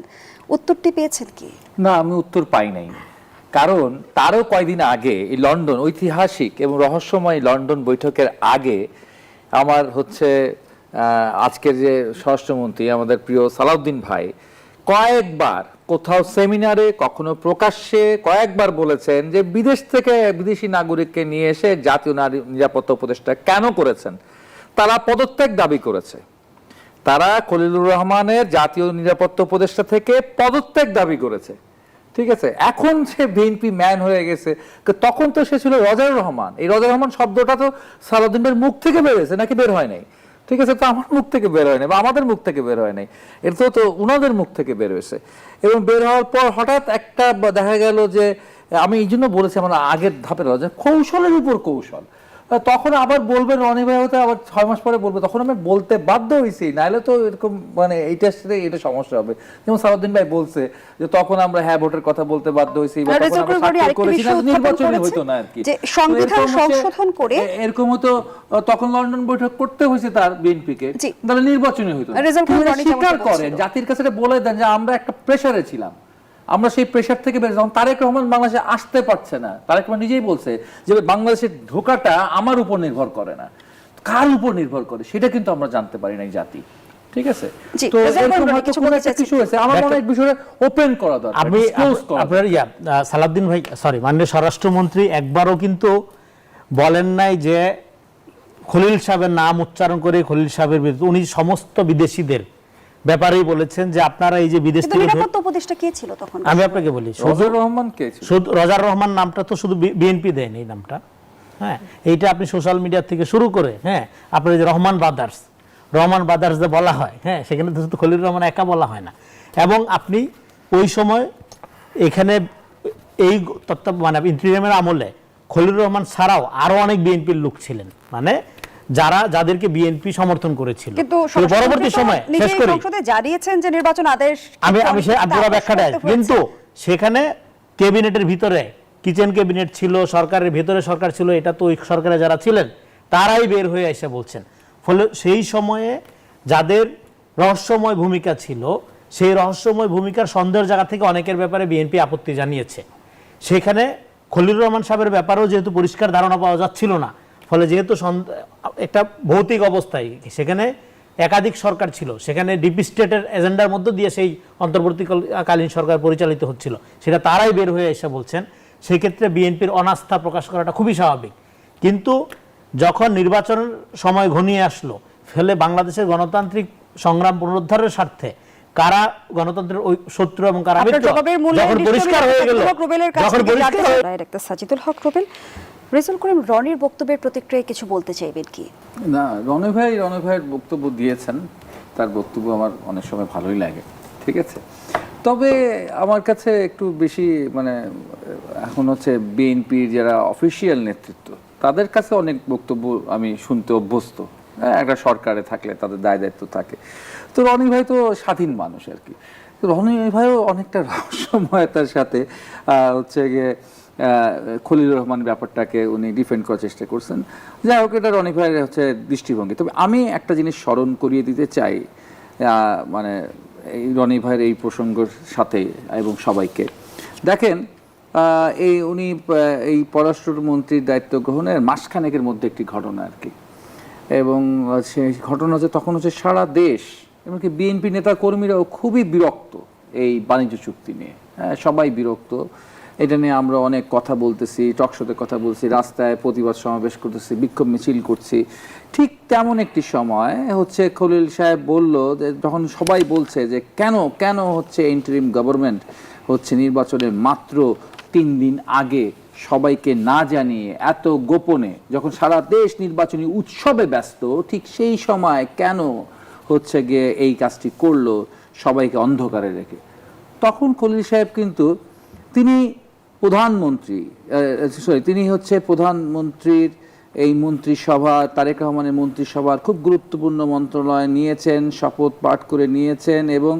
S4: উত্তরটি পেয়েছেন কি?
S2: না, আমি উত্তর পাই নাই। কারণ তারও কয়েকদিন আগে এই লন্ডন ঐতিহাসিক এবং রহস্যময় লন্ডন বৈঠকের আগে আমার হচ্ছে আজকের যে স্বরাষ্ট্রমন্ত্রী আমাদের প্রিয় সালাউদ্দিন ভাই কয়েকবার কোথাও সেমিনারে, কখনো প্রকাশ্যে কয়েকবার বলেছেন যে বিদেশ থেকে বিদেশি নাগরিককে নিয়ে এসে জাতীয় নিরাপত্তা উপদেষ্টা কেন করেছেন। তারা পদত্যাগ দাবি করেছে, তারা খলিলুর রহমানের জাতীয় নিরাপত্তা উপদেষ্টা থেকে পদত্যাগ দাবি করেছে। ঠিক আছে, এখন সে বিএনপি ম্যান হয়ে গেছে, তখন তো সে ছিল রজার রহমান। এই রজার রহমান শব্দটা তো সালাউদ্দিন ভাইয়ের মুখ থেকে বেরোয়েছে নাকি বের হয় নাই? ঠিক আছে, তো আমার মুখ থেকে বের হয় নাই বা আমাদের মুখ থেকে বের হয় নাই, এটা তো উনাদের মুখ থেকে বের হয়েছে। এবং বের হওয়ার পর হঠাৎ একটা দেখা গেল যে, আমি এই জন্য বলেছি আমার আগের ধাপের কৌশলের উপর কৌশল, তখন আবার বলবে রনি ভাই হতে আবার 6 মাস পরে বলবে, তখন আমি বলতে বাধ্য হয়েছি, নাহলে তো এরকম মানে এইটার সাথে এটা সমস্যা হবে। যেমন সালাউদ্দিন ভাই বলছে যে তখন আমরা ভোটের কথা বলতে বাধ্য হয়েছি, নির্বাচনে হইতো না আর কি,
S4: সংশোধন করে
S2: এরকম হতো, তখন লন্ডন বৈঠক করতে হয়েছে তার বিএনপিকে, তাহলে নির্বাচনে হইতো না। স্বীকার করেন, জাতির কাছে বলে দেন যে আমরা একটা প্রেসারে ছিলাম, আমরা সেই প্রেসার থেকে বের। যখন তারেক রহমান বাংলাদেশে আসতে পারছে না, তারেক রহমান নিজেই বলছে যে বাংলাদেশের ঢোকাটা আমার উপর নির্ভর করে না, কার উপর নির্ভর করে সেটা কিন্তু আমরা জানতে পারি না এই জাতি। ঠিক আছে, তো এরকম হয়তো কোনো একটা কিছু হয়েছে, আমার মনে হয় বিষয়টা ওপেন করা দরকার।
S3: আপনি আপনার সালাউদ্দিন ভাই, সরি, মাননীয় স্বরাষ্ট্রমন্ত্রী একবারও কিন্তু বলেন নাই যে খলিল সাহেবের নাম উচ্চারণ করে খলিল সাহেবের বিরুদ্ধে, উনি সমস্ত বিদেশিদের ব্যাপারেই বলেছেন যে আপনারা এই যে বিদেশ থেকে
S4: নিরাপত্তা উপদেষ্টা কে ছিল তখন?
S3: আমি আপনাকে বলি,
S2: রজার রহমান কে ছিল?
S3: শুধু রজার রহমান নামটা তো শুধু বিএনপি দেয়নি এই নামটা। এইটা আপনি সোশ্যাল মিডিয়া থেকে শুরু করে আপনার যে রহমান ব্রাদার্স যে বলা হয়, সেখানে তো শুধু খলিলুর রহমান একা বলা হয় না। এবং আপনি ওই সময় এখানে এই মানে ইন্টারিমের আমলে খলিলুর রহমান ছাড়াও আরো অনেক বিএনপির লোক ছিলেন, মানে যাদেরকে বিএনপি সমর্থন করেছিল।
S4: কিন্তু
S3: পরবর্তী সময় শেষ করি,
S4: সংসদে জানিয়েছেন যে নির্বাচন আদেশ
S3: আমি সে পুরো ব্যাখ্যাটা, কিন্তু সেখানে ক্যাবিনেটের ভিতরে কিচেন ক্যাবিনেট ছিল, সরকারের ভেতরে সরকার ছিল, এটা তো ওই সরকারে যারা ছিলেন তারাই বের হয়ে এসে বলছেন। ফলে সেই সময়ে যাদের রহস্যময় ভূমিকা ছিল, সেই রহস্যময় ভূমিকার সন্দেহের জায়গা থেকে অনেকের ব্যাপারে বিএনপি আপত্তি জানিয়েছে। সেখানে খলিলুর রহমান সাহেবের ব্যাপারেও যেহেতু পরিষ্কার ধারণা পাওয়া যাচ্ছিল না, ফলে যেহেতু একটা ভৌতিক অবস্থায় সেখানে একাধিক সরকার ছিল, সেখানে ডিপ স্টেটের এজেন্ডার মধ্য দিয়ে সেই অন্তর্বর্তীকালীন সরকার পরিচালিত হচ্ছিল, সেটা তারাই বের হয়ে এসে বলছেন। সেই ক্ষেত্রে বিএনপির অনাস্থা প্রকাশ করাটা খুবই স্বাভাবিক। কিন্তু যখন নির্বাচনের সময় ঘনিয়ে আসলো, ফলে বাংলাদেশের গণতান্ত্রিক সংগ্রাম পুনরুদ্ধারের স্বার্থে কারা গণতন্ত্রের ওই শত্রু এবং কারা মিত্র যখন পরিষ্কার হয়ে গেল, যখন পরিষ্কার হয়ে
S4: সাজিদুল হক রুবেল, রেজাউল করিম রনির বক্তব্যের প্রতিক্রিয়ায় কিছু বলতে চাইবেন কি?
S2: না, রনি ভাইয়ের বক্তব্য দিয়েছেন, তার বক্তব্য আমার অনেক সময় ভালোই লাগে, ঠিক আছে। তবে আমার কাছে একটু বেশি মানে এখন হচ্ছে বিএনপির যারা অফিসিয়াল নেতৃত্ব, তাদের কাছে অনেক বক্তব্য আমি শুনতে অভ্যস্ত। একটা সরকারে থাকলে তাদের দায় দায়িত্ব থাকে। তো রনি ভাই তো স্বাধীন মানুষ আর কি। রনি ভাইও অনেকটা রহস্যময়তার সাথে হচ্ছে গিয়ে খলিলুর রহমান ব্যাপারটাকে উনি ডিফেন্ড করার চেষ্টা করছেন। যাই হোক, এটা রনি ভাইয়ের হচ্ছে দৃষ্টিভঙ্গি। তবে আমি একটা জিনিস স্মরণ করিয়ে দিতে চাই, মানে এই রনি ভাইয়ের এই প্রসঙ্গের সাথে এবং সবাইকে দেখেন, উনি এই পররাষ্ট্রমন্ত্রীর দায়িত্ব গ্রহণের মাসখানেকের মধ্যে একটি ঘটনা আর কি। এবং সেই ঘটনা হচ্ছে তখন হচ্ছে সারা দেশ, এমনকি বিএনপি নেতা কর্মীরাও খুবই বিরক্ত এই বাণিজ্য চুক্তি নিয়ে। হ্যাঁ, সবাই বিরক্ত। এটা নিয়ে আমরা অনেক কথা বলতেছি, টকশোতে কথা বলছি, রাস্তায় প্রতিবাদ সমাবেশ করতেছি, বিক্ষোভ মিছিল করছি। ঠিক তেমন একটি সময় হচ্ছে খলিল সাহেব বলল যে, যখন সবাই বলছে যে কেন হচ্ছে ইন্টারিম গভর্নমেন্ট হচ্ছে নির্বাচনের মাত্র 3 দিন আগে সবাইকে না জানিয়ে এত গোপনে, যখন সারা দেশ নির্বাচনী উৎসবে ব্যস্ত, ঠিক সেই সময় কেন হচ্ছে গিয়ে এই কাজটি করলো সবাইকে অন্ধকারে রেখে। তখন খলিল সাহেব কিন্তু তিনি হচ্ছে প্রধানমন্ত্রীর এই মন্ত্রিসভা, তারেক রহমানের মন্ত্রিসভার খুব গুরুত্বপূর্ণ মন্ত্রণালয় নিয়েছেন, শপথ পাঠ করে নিয়েছেন, এবং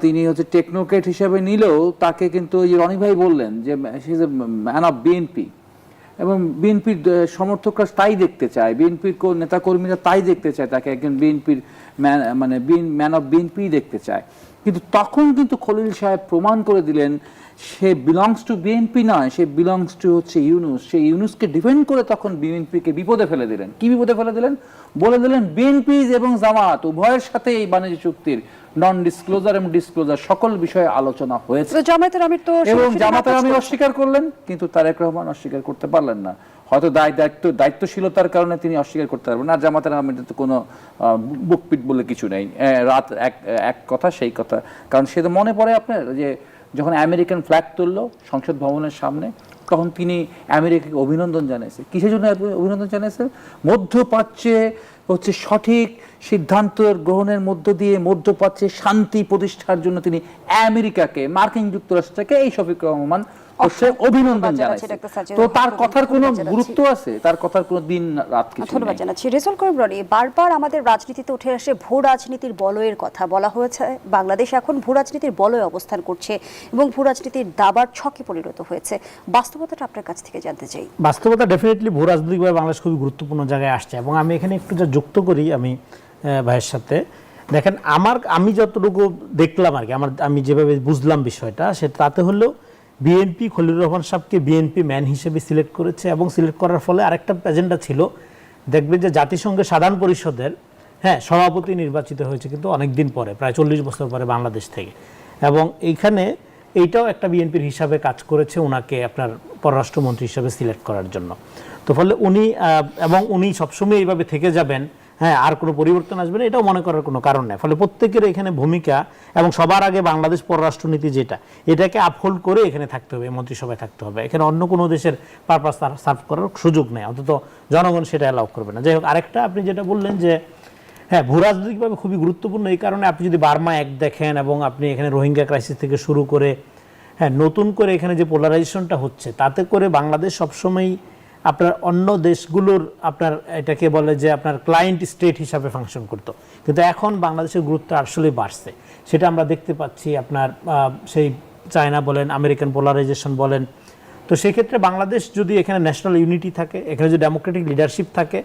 S2: তিনি হচ্ছে টেকনোক্রেট হিসেবে নিলেও তাকে কিন্তু রনি ভাই বললেন যে he is a man of BNP, এবং বিএনপির সমর্থকরা তাই দেখতে চায়, বিএনপির নেতাকর্মীরা তাই দেখতে চায়, তাকে একজন বিএনপির ম্যান অফ বিএনপি দেখতে চায়। কিন্তু তখন কিন্তু খলিল সাহেব প্রমাণ করে দিলেন সে বিলংস টু বিএনপি নয়, সে বিলংস টু হচ্ছে ইউনুস। সেই ইউনুসকে ডিফেন্ড করে তখন বিএনপিকে বিপদে ফেলে দিলেন। কি বিপদে ফেলে দিলেন? বলে দিলেন বিএনপি এবং জামাত উভয়ের সাথে এই বাণিজ্য চুক্তির নন ডিসক্লোজার এবং ডিসক্লোজার সকল বিষয়ে আলোচনা হয়েছে, এবং জামাতের আমির অস্বীকার করলেন, কিন্তু তারেক রহমান অস্বীকার করতে পারলেন না। হয়তো দায়িত্বশীলতার কারণে তিনি অস্বীকার করতে পারবেন না। জামাতের আমিরের তো কোনো বুকপিট বলে কিছু নেই, রাত এক কথা সেই কথা। কারণ সে তো মনে পড়ে আপনার যে যখন আমেরিকান ফ্ল্যাগ তুললো সংসদ ভবনের সামনে, তখন তিনি আমেরিকাকে অভিনন্দন জানিয়েছে। কিসের জন্য অভিনন্দন জানিয়েছে? মধ্যপ্রাচ্যে হচ্ছে সঠিক সিদ্ধান্ত গ্রহণের মধ্য দিয়ে মধ্যপ্রাচ্যে শান্তি প্রতিষ্ঠার জন্য তিনি আমেরিকাকে, মার্কিন যুক্তরাষ্ট্রকে এই শফিকুর রহমান অভিনন্দন জানাচ্ছি। তো তার কথার কোনো গুরুত্ব আছে? তার কথার কোনো দিন রাত কিছু নেই।
S4: ধন্যবাদ জানাচ্ছি। রেজাউল করিম রনি, বারবার আমাদের রাজনীতিতে উঠে আসে ভূ রাজনীতির বলয়ের কথা বলা হয়েছে। বাংলাদেশ এখন ভূ রাজনীতির বলয়ে অবস্থান করছে এবং ভূ রাজনীতির দাবার ছকে পরিণত হয়েছে। বাস্তবতাটা আপনার কাছ থেকে জানতে চাই।
S3: বাস্তবতা ডেফিনেটলি ভূ রাজনৈতিকভাবে বাংলাদেশ খুবই গুরুত্বপূর্ণ জায়গায় আসছে, এবং আমি এখানে একটু যা যুক্ত করি আমি ভাইয়ের সাথে, দেখেন আমি যতটুকু দেখলাম আর কি, আমি যেভাবে বুঝলাম বিষয়টা, তাতে হলেও বিএনপি খলিলুর রহমান সাহেবকে বিএনপি ম্যান হিসেবে সিলেক্ট করেছে, এবং সিলেক্ট করার ফলে আরেকটা এজেন্ডা ছিল, দেখবেন যে জাতিসংঘের সাধারণ পরিষদের সভাপতি নির্বাচিত হয়েছে কিন্তু অনেকদিন পরে, প্রায় 40 বছর পরে বাংলাদেশ থেকে, এবং এইখানে এইটাও একটা বিএনপির হিসাবে কাজ করেছে ওনাকে আপনার পররাষ্ট্রমন্ত্রী হিসাবে সিলেক্ট করার জন্য। তো ফলে উনি সবসময় এইভাবে থেকে যাবেন, আর কোনো পরিবর্তন আসবে না, এটাও মনে করার কোনো কারণ নেই। ফলে প্রত্যেকের এখানে ভূমিকা, এবং সবার আগে বাংলাদেশ পররাষ্ট্রনীতি এটাকে আপহোল্ড করে এখানে থাকতে হবে, মন্ত্রিসভায় থাকতে হবে। এখানে অন্য কোনো দেশের পারপাস সার্ভ করার সুযোগ নেই, অন্তত জনগণ সেটা অ্যালাউ করবে না। যাই হোক, আরেকটা আপনি যেটা বললেন যে হ্যাঁ, ভূরাজনৈতিকভাবে খুবই গুরুত্বপূর্ণ। এই কারণে আপনি যদি বার্মা এক দেখেন এবং আপনি এখানে রোহিঙ্গা ক্রাইসিস থেকে শুরু করে হ্যাঁ নতুন করে এখানে যে পোলারাইজেশনটা হচ্ছে, তাতে করে বাংলাদেশ সবসময় আপনার অন্য দেশগুলোর আপনার এটাকে বলে যে আপনার ক্লায়েন্ট স্টেট হিসাবে ফাংশন করতো, কিন্তু এখন বাংলাদেশের গুরুত্ব আসলে বাড়ছে। সেটা আমরা দেখতে পাচ্ছি আপনার সেই চায়না বলেন, আমেরিকান পোলারাইজেশন বলেন। তো সেক্ষেত্রে বাংলাদেশ যদি এখানে ন্যাশনাল ইউনিটি থাকে, এখানে যদি ডেমোক্রেটিক লিডারশিপ থাকে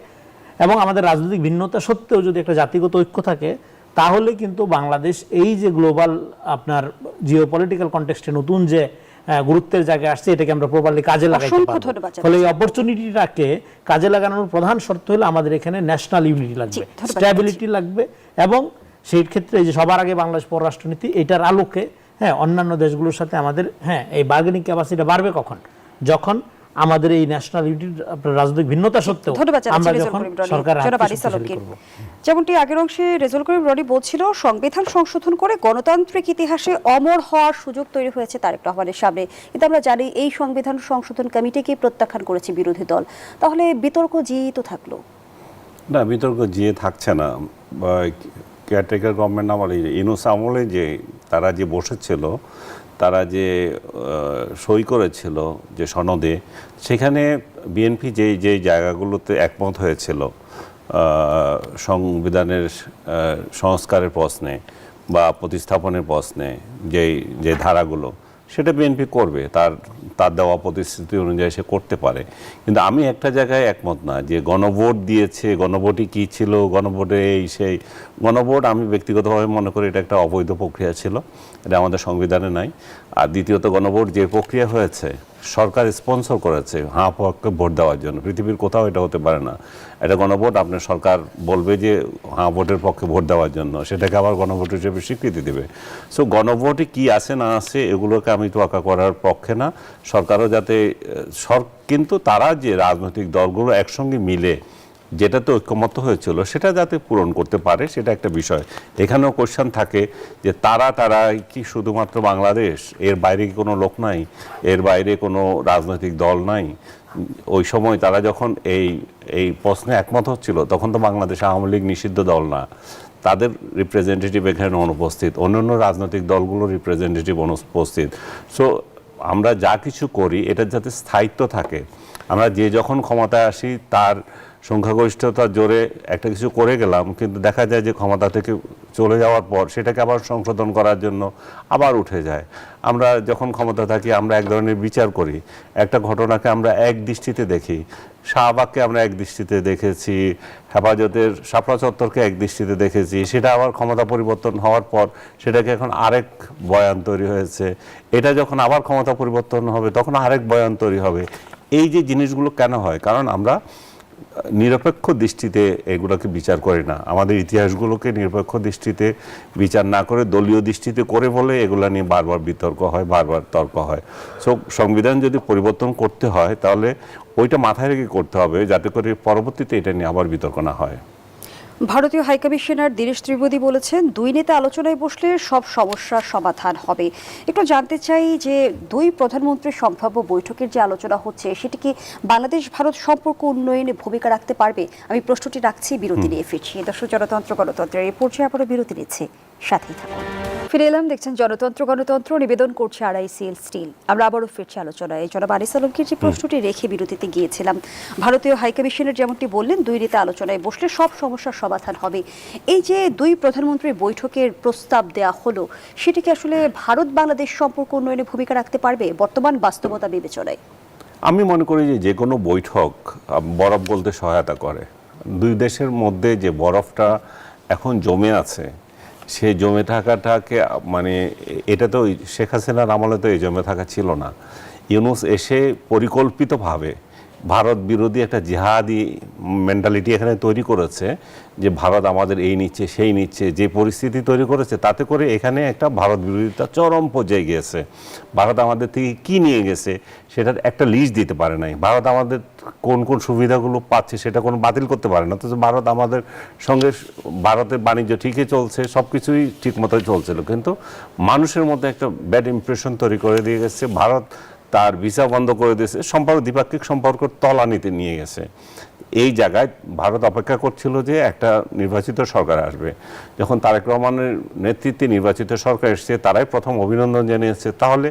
S3: এবং আমাদের রাজনৈতিক ভিন্নতা সত্ত্বেও যদি একটা জাতিগত ঐক্য থাকে, তাহলে কিন্তু বাংলাদেশ এই যে গ্লোবাল আপনার জিওপলিটিক্যাল কনটেক্সটে নতুন যে গুরুত্বের জায়গায় আসছে, এটাকে আমরা প্রপারলি কাজে লাগাইতে পারবো। ফলে এই অপরচুনিটিটাকে কাজে লাগানোর প্রধান শর্ত হলো আমাদের এখানে ন্যাশনাল ইউনিটি লাগবে, স্ট্যাবিলিটি লাগবে, এবং সেই ক্ষেত্রে যে সবার আগে বাংলাদেশ পররাষ্ট্রনীতি, এটার আলোকে হ্যাঁ অন্যান্য দেশগুলোর সাথে আমাদের হ্যাঁ এই বার্গেনিং ক্যাপাসিটি বাড়বে কখন? যখন আমাদের এই ন্যাশনাল ইউনিটির রাজনৈতিক ভিন্নতা সত্ত্বেও আমরা যখন সরকার
S4: যেমনটি আগের অংশে রেজাউল করিম রনি বলছিল, সংবিধান সংশোধন করে গণতান্ত্রিক ইতিহাসে অমর হওয়ার সুযোগ তৈরি হয়েছে তারেক রহমানের সামনে, কিন্তু আমরা জানি এই সংবিধান সংশোধন কমিটিকে প্রত্যাখ্যান করেছে বিরোধী দল। তাহলে বিতর্ক জিয়ে তো থাকলো
S1: না? বিতর্ক জিয়ে থাকছে না। কেয়ারটেকার গভর্নমেন্ট আমলে ইউনূস আমলে যে তারা যে বসেছিল, তারা যে সই করেছিল যে সনদে, সেখানে বিএনপি যে জায়গাগুলোতে একমত হয়েছিল সংবিধানের সংস্কারের প্রশ্নে বা প্রতিস্থাপনের প্রশ্নে, যে ধারাগুলো, সেটা বিএনপি করবে, তার দেওয়া প্রতিশ্রুতি অনুযায়ী সে করতে পারে। কিন্তু আমি একটা জায়গায় একমত না যে গণভোট দিয়েছে, গণভোটই কী ছিল, গণভোটে এই সেই। গণভোট আমি ব্যক্তিগতভাবে মনে করি এটা একটা অবৈধ প্রক্রিয়া ছিল, এটা আমাদের সংবিধানে নাই। আর দ্বিতীয়ত, গণভোট যে প্রক্রিয়া হয়েছে সরকার স্পন্সর করেছে হাঁ পক্ষে ভোট দেওয়ার জন্য, পৃথিবীর কোথাও এটা হতে পারে না। এটা গণভোট, আপনার সরকার বলবে যে হাঁ ভোটের পক্ষে ভোট দেওয়ার জন্য, সেটাকে আবার গণভোট হিসেবে স্বীকৃতি দেবে। সো গণভোটে কি আছে না আছে এগুলোকে আমি তোয়াক্কা করার পক্ষে না। সরকারও যাতে কিন্তু তারা যে রাজনৈতিক দলগুলো একসঙ্গে মিলে যেটাতে ঐক্যমত্য হয়েছিল সেটা যাতে পূরণ করতে পারে, সেটা একটা বিষয়। এখানেও কোশ্চেন থাকে যে তারা কি শুধুমাত্র বাংলাদেশ, এর বাইরে কি কোনো লোক নাই, এর বাইরে কোনো রাজনৈতিক দল নাই? ওই সময় তারা যখন এই প্রশ্নে একমত হচ্ছিল, তখন তো বাংলাদেশ আওয়ামী লীগ নিষিদ্ধ দল না, তাদের রিপ্রেজেন্টেটিভ এখানে অনুপস্থিত, অন্যান্য রাজনৈতিক দলগুলোর রিপ্রেজেন্টেটিভ অনুপস্থিত। সো আমরা যা কিছু করি এটার যাতে স্থায়িত্ব থাকে। আমরা যখন ক্ষমতায় আসি তার সংখ্যাগরিষ্ঠতার জোরে একটা কিছু করে গেলাম, কিন্তু দেখা যায় যে ক্ষমতা থেকে চলে যাওয়ার পর সেটাকে আবার সংশোধন করার জন্য আবার উঠে যায়। আমরা যখন ক্ষমতা থাকি আমরা এক ধরনের বিচার করি, একটা ঘটনাকে আমরা এক দৃষ্টিতে দেখি। শাহবাগকে আমরা এক দৃষ্টিতে দেখেছি, হেফাজতের শাপলা চত্বরকে এক দৃষ্টিতে দেখেছি, সেটা আবার ক্ষমতা পরিবর্তন হওয়ার পর সেটাকে এখন আরেক বয়ান তৈরি হয়েছে। এটা যখন আবার ক্ষমতা পরিবর্তন হবে তখন আরেক বয়ান তৈরি হবে। এই যে জিনিসগুলো কেন হয়? কারণ আমরা নিরপেক্ষ দৃষ্টিতে এগুলোকে বিচার করি না। আমাদের ইতিহাসগুলোকে নিরপেক্ষ দৃষ্টিতে বিচার না করে দলীয় দৃষ্টিতে করে বলে এগুলো নিয়ে বারবার বিতর্ক হয়, বারবার তর্ক হয়। সো সংবিধান যদি পরিবর্তন করতে হয় তাহলে ওইটা মাথায় রেখে করতে হবে, যাতে করে পরবর্তীতে এটা নিয়ে আবার বিতর্ক না হয়।
S4: ভারতীয় হাইকমিশনার দীনেশ ত্রিবেদী বলেছেন, দুই নেতা আলোচনায় বসলে সব সমস্যার সমাধান হবে। একটু জানতে চাই যে দুই প্রধানমন্ত্রীর সম্ভাব্য বৈঠকের যে আলোচনা হচ্ছে সেটি কি বাংলাদেশ ভারত সম্পর্ক উন্নয়নে ভূমিকা রাখতে পারবে? আমি প্রশ্নটি রাখছি, বিরতি নিয়ে ফিরছি। দর্শক, জনতন্ত্র গণতন্ত্রের এই পর্যায়ে আবারও বিরতি নিচ্ছে, সাথেই থাকুন। ফিরে এলাম, দেখছেন জনতন্ত্র গণতন্ত্র, নিবেদন করছে RICL স্টিল। আমরা আবারও ফিরছি আলোচনায়। জনাব আনিস আলমগীর যে প্রশ্নটি রেখে বিরতিতে গিয়েছিলাম, ভারতীয় হাইকমিশনের যেমনটি বললেন দুই নেতা আলোচনায় বসলে সব সমস্যার সমাধান হবে। এই যে দুই প্রধানমন্ত্রীর বৈঠকের প্রস্তাব দেয়া হলো, সেটি কি আসলে ভারত বাংলাদেশ সম্পর্ক উন্নয়নে ভূমিকা রাখতে পারবে বর্তমান বাস্তবতা বিবেচনায়?
S1: আমি মনে করি যে কোনো বৈঠক বরফ গলতে সহায়তা করে। দুই দেশের মধ্যে যে বরফটা এখন জমে আছে, সেই জমে থাকাটাকে মানে এটা তো শেখ হাসিনার আমলে তো এই জমে থাকা ছিল না। ইউনূস এসে পরিকল্পিতভাবে ভারত বিরোধী একটা জিহাদি মেন্টালিটি এখানে তৈরি করেছে, যে ভারত আমাদের এই নিচ্ছে সেই নিচ্ছে, যে পরিস্থিতি তৈরি করেছে তাতে করে এখানে একটা ভারত বিরোধিতা চরম পর্যায়ে গিয়েছে। ভারত আমাদের থেকে কি নিয়ে গেছে সেটার একটা লিস্ট দিতে পারে নাই। ভারত আমাদের কোন কোন সুবিধাগুলো পাচ্ছে সেটা কোনো বাতিল করতে পারে না। তো ভারত আমাদের সঙ্গে, ভারতের বাণিজ্য ঠিকই চলছে, সব কিছুই ঠিক মতোই চলছিল, কিন্তু মানুষের মধ্যে একটা ব্যাড ইমপ্রেশন তৈরি করে দিয়ে গেছে। ভারত তার ভিসা বন্ধ করে দিয়েছে, দ্বিপাক্ষিক সম্পর্ক তলানিতে নিয়ে গেছে। এই জায়গায় ভারত অপেক্ষা করছিল যে একটা নির্বাচিত সরকার আসবে। যখন তারেক রহমানের নেতৃত্বে নির্বাচিত সরকার এসেছে, তারাই প্রথম অভিনন্দন জানিয়েছে তাহলে,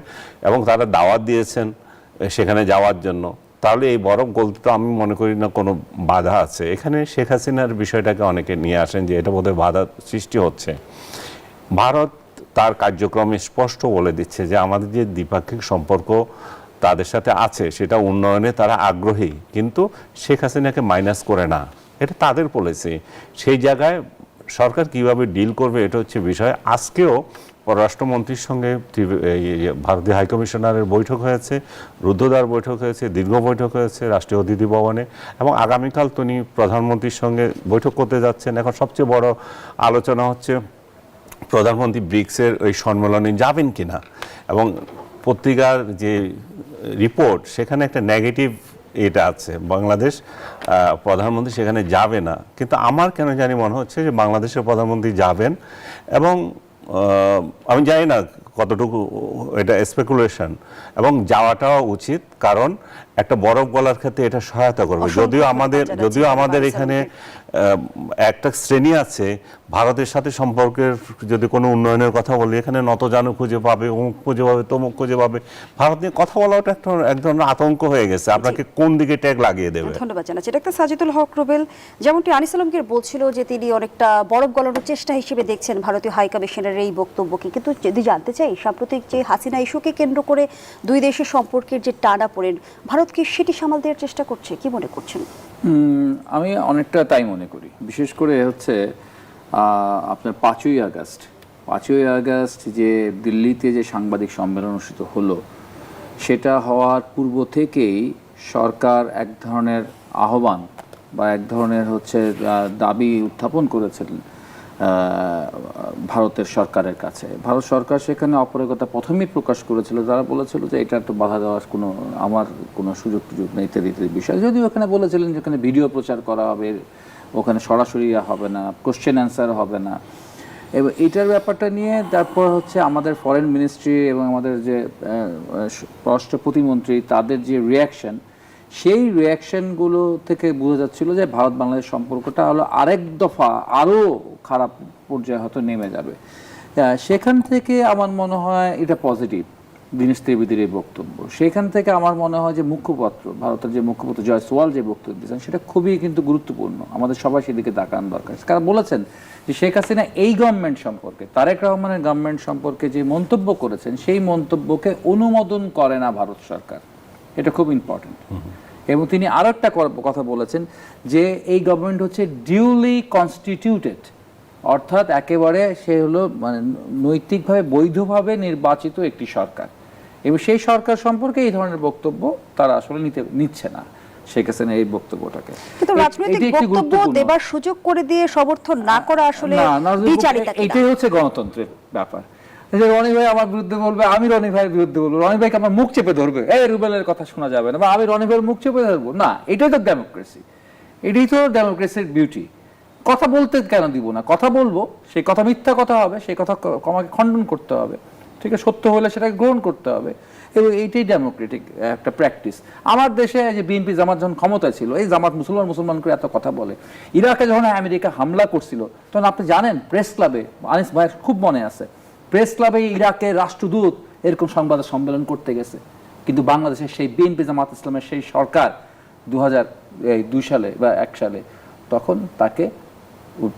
S1: এবং তারা দাওয়াত দিয়েছেন সেখানে যাওয়ার জন্য। তাহলে এই বরফ গলতে তো আমি মনে করি না কোনো বাধা আছে। এখানে শেখ হাসিনার বিষয়টাকে অনেকে নিয়ে আসেন যে এটা বোধহয় বাধা সৃষ্টি হচ্ছে। ভারত তার কার্যক্রমে স্পষ্ট বলে দিচ্ছে যে আমাদের যে দ্বিপাক্ষিক সম্পর্ক তাদের সাথে আছে সেটা উন্নয়নে তারা আগ্রহী, কিন্তু শেখ হাসিনাকে মাইনাস করে না, এটা তাদের পলিসি। সেই জায়গায় সরকার কিভাবে ডিল করবে এটা হচ্ছে বিষয়। আজকেও পররাষ্ট্রমন্ত্রীর সঙ্গে ভারতীয় হাইকমিশনারের বৈঠক হয়েছে, রুদ্ধদ্বার বৈঠক হয়েছে, দীর্ঘ বৈঠক হয়েছে রাষ্ট্রীয় অতিথি ভবনে, এবং আগামীকাল তিনি প্রধানমন্ত্রীর সঙ্গে বৈঠক করতে যাচ্ছেন। এখন সবচেয়ে বড় আলোচনা হচ্ছে প্রধানমন্ত্রী ব্রিক্সের ওই সম্মেলনে যাবেন কিনা, এবং পত্রিকার যে রিপোর্ট সেখানে একটা নেগেটিভ এটা আছে, বাংলাদেশ প্রধানমন্ত্রী সেখানে যাবে না। কিন্তু আমার কেন জানি মনে হচ্ছে যে বাংলাদেশের প্রধানমন্ত্রী যাবেন, এবং আমি জানি না কতটুকু এটা স্পেকুলেশন, এবং যাওয়াটাও উচিত, কারণ একটা বরফ গলার ক্ষেত্রে এটা সহায়তা করবে। যদিও আমাদের এখানে একটা শ্রেণী আছে ভারতের সাথে সম্পর্কের, যদি কোনো উন্নয়নের কথা বলি এখানে নতজানু খুঁজে পাবে, অমুক খুঁজে পাবে, তমুক খুঁজে পাবে। ভারত নিয়ে কথা বলাটা এক ধরনের আতঙ্ক হয়ে গেছে, আপনাকে কোন দিকে ট্যাগ লাগিয়ে দেবে।
S4: ধন্যবাদ জানাচ্ছি ডাক্তার সাজিদুল হক রুবেল। যেমনটি আনিস আলমগীর বলছিল যে তিনি অনেকটা বরফ গলানোর চেষ্টা হিসেবে দেখছেন ভারতীয় হাই কমিশনের এই বক্তব্যকে, কিন্তু যদি জানতে চাই সাম্প্রতিক যে হাসিনা ইস্যুকে কেন্দ্র করে দুই দেশের সম্পর্কের যে টানাপোড়েন, ভারত কি সেটি সামাল দেওয়ার চেষ্টা করছে, কি মনে করছেন?
S2: আমি অনেকটা তাই মনে করি। বিশেষ করে হচ্ছে আপনার 5ই আগস্ট যে দিল্লিতে যে সাংবাদিক সম্মেলন অনুষ্ঠিত হলো, সেটা হওয়ার পূর্ব থেকেই সরকার এক ধরনের আহ্বান বা এক ধরনের হচ্ছে দাবি উত্থাপন করেছিলেন ভারতের সরকারের কাছে। ভারত সরকার সেখানে অপারগতা প্রথমেই প্রকাশ করেছিল, যারা বলেছিল যে এটা তো বাধা দেওয়ার আমার কোনো সুযোগ নেই ইত্যাদি বিষয়। যদিও ওখানে বলেছিলেন যে ওখানে ভিডিও প্রচার করা হবে, ওখানে সরাসরি হবে না, কোশ্চেন অ্যান্সার হবে না, এবং এটার ব্যাপারটা নিয়ে তারপর হচ্ছে আমাদের ফরেন মিনিস্ট্রি এবং আমাদের যে পররাষ্ট্র প্রতিমন্ত্রী তাদের যে রিয়াকশন, সেই রিয়াকশনগুলো থেকে বোঝা যাচ্ছিল যে ভারত বাংলাদেশ সম্পর্কটা হলো আরেক দফা আরও খারাপ পর্যায়ে হয়তো নেমে যাবে। সেখান থেকে আমার মনে হয় এটা পজিটিভ দীনেশ ত্রিবেদীর এই বক্তব্য। সেখান থেকে আমার মনে হয় যে ভারতের যে মুখপাত্র জয়সওয়াল যে বক্তব্য দিয়েছেন সেটা খুবই কিন্তু গুরুত্বপূর্ণ, আমাদের সবাই সেদিকে তাকানো দরকার। কারণ বলেছেন যে শেখ হাসিনা এই গভর্নমেন্ট সম্পর্কে, তারেক রহমানের গভর্নমেন্ট সম্পর্কে যে মন্তব্য করেছেন সেই মন্তব্যকে অনুমোদন করে না ভারত সরকার, এটা খুব ইম্পর্টেন্ট। এবং তিনি আরো একটা কথা বলেছেন যে এই গভর্নমেন্ট হচ্ছে ডিউলি কনস্টিটিউটেড, অর্থাৎ একেবারে সে হলো মানে নৈতিকভাবে বৈধভাবে নির্বাচিত একটি সরকার, এবং সেই সরকার সম্পর্কে এই ধরনের বক্তব্য তারা আসলে নিচ্ছে না শেখ হাসিনা এই বক্তব্যটাকে।
S4: কিন্তু রাজনৈতিক বক্তব্য দেবার সুযোগ করে দিয়ে সমর্থন না করা আসলে বিচারিতা,
S2: এটাই হচ্ছে গণতন্ত্রের ব্যাপার। যে রনি ভাই আমার বিরুদ্ধে বলবে, আমি রনি ভাইয়ের বিরুদ্ধে বলবো, রনি ভাইকে আমার মুখ চেপে ধরবে, এই রুবেলের কথা শোনা যাবে না, বা আমি রনি ভাইয়ের মুখ চেপে ধরবো না, এটাই তো ডেমোক্রেসি, এটাই তো ডেমোক্রেসির বিউটি। কথা বলতে কেন দিব না, কথা বলবো, সেই কথা মিথ্যা কথা হবে, সেই কথা আমাকে খণ্ডন করতে হবে, ঠিক আছে, সত্য হলে সেটাকে গ্রহণ করতে হবে, এবং এইটাই ডেমোক্রেটিক একটা প্র্যাকটিস। আমার দেশে যে বিএনপি জামাত যখন ক্ষমতায় ছিল, এই জামাত মুসলমান করে এত কথা বলে। ইরাকে যখন আমেরিকা হামলা করছিল তখন আপনি জানেন প্রেস ক্লাবে, আনিস ভাইয়ের খুব মনে আছে, প্রেস ক্লাবে ইরাকের রাষ্ট্রদূত এরকম সংবাদ সম্মেলন করতে গেছে, কিন্তু বাংলাদেশের সেই বিএনপি জামাত ইসলামের সেই সরকার 2002 সালে বা 1 সালে তখন তাকে